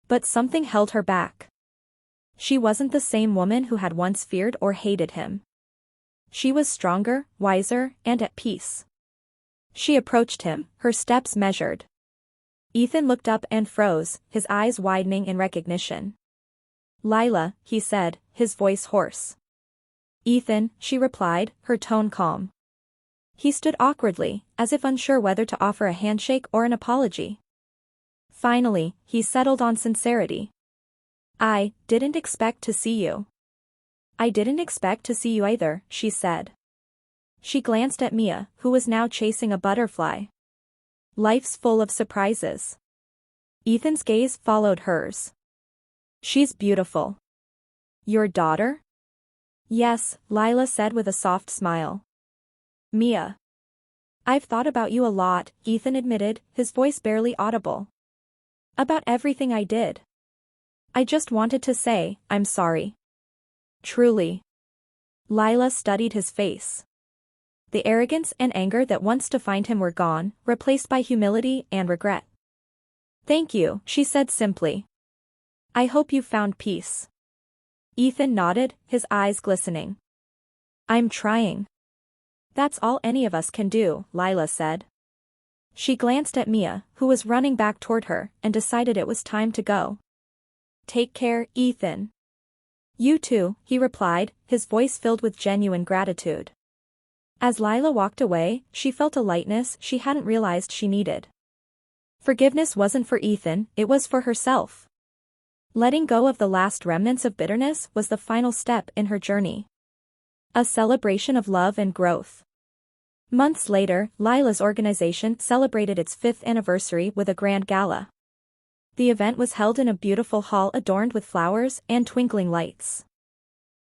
But something held her back. She wasn't the same woman who had once feared or hated him. She was stronger, wiser, and at peace. She approached him, her steps measured. Ethan looked up and froze, his eyes widening in recognition. "Lila," he said, his voice hoarse. "Ethan," she replied, her tone calm. He stood awkwardly, as if unsure whether to offer a handshake or an apology. Finally, he settled on sincerity. "I didn't expect to see you." "I didn't expect to see you either," she said. She glanced at Mia, who was now chasing a butterfly. "Life's full of surprises." Ethan's gaze followed hers. "She's beautiful." "Your daughter?" "Yes," Lila said with a soft smile. "Mia." "I've thought about you a lot," Ethan admitted, his voice barely audible. "About everything I did. I just wanted to say, I'm sorry." "Truly?" Lila studied his face. The arrogance and anger that once defined him were gone, replaced by humility and regret. "Thank you," she said simply. "I hope you found peace." Ethan nodded, his eyes glistening. "I'm trying." "That's all any of us can do," Lila said. She glanced at Mia, who was running back toward her, and decided it was time to go. "Take care, Ethan." "You too," he replied, his voice filled with genuine gratitude. As Lila walked away, she felt a lightness she hadn't realized she needed. Forgiveness wasn't for Ethan, it was for herself. Letting go of the last remnants of bitterness was the final step in her journey. A celebration of love and growth. Months later, Lila's organization celebrated its 5th anniversary with a grand gala. The event was held in a beautiful hall adorned with flowers and twinkling lights.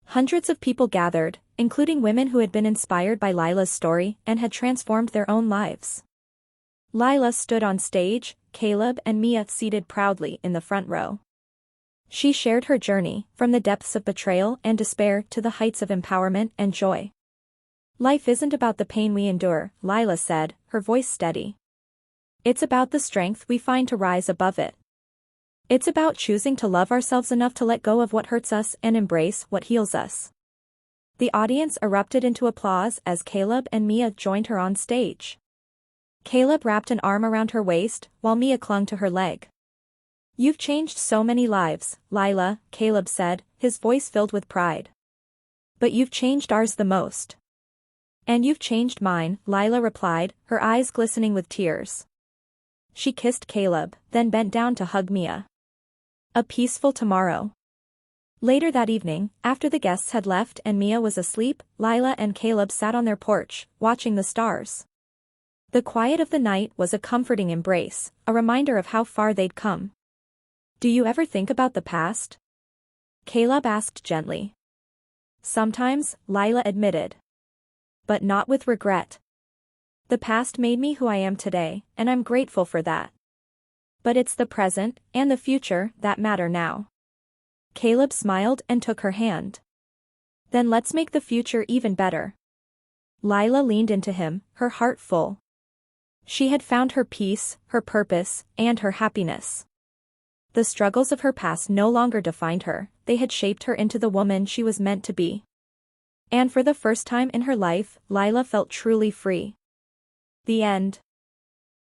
Hundreds of people gathered, including women who had been inspired by Lila's story and had transformed their own lives. Lila stood on stage, Caleb and Mia seated proudly in the front row. She shared her journey, from the depths of betrayal and despair to the heights of empowerment and joy. "Life isn't about the pain we endure," Lila said, her voice steady. "It's about the strength we find to rise above it. It's about choosing to love ourselves enough to let go of what hurts us and embrace what heals us." The audience erupted into applause as Caleb and Mia joined her on stage. Caleb wrapped an arm around her waist, while Mia clung to her leg. "You've changed so many lives, Lila," Caleb said, his voice filled with pride. "But you've changed ours the most." "And you've changed mine," Lila replied, her eyes glistening with tears. She kissed Caleb, then bent down to hug Mia. A peaceful tomorrow. Later that evening, after the guests had left and Mia was asleep, Lila and Caleb sat on their porch, watching the stars. The quiet of the night was a comforting embrace, a reminder of how far they'd come. "Do you ever think about the past?" Caleb asked gently. "Sometimes," Lila admitted. "But not with regret. The past made me who I am today, and I'm grateful for that. But it's the present, and the future, that matter now." Caleb smiled and took her hand. "Then let's make the future even better." Lila leaned into him, her heart full. She had found her peace, her purpose, and her happiness. The struggles of her past no longer defined her, they had shaped her into the woman she was meant to be. And for the first time in her life, Lila felt truly free. The end.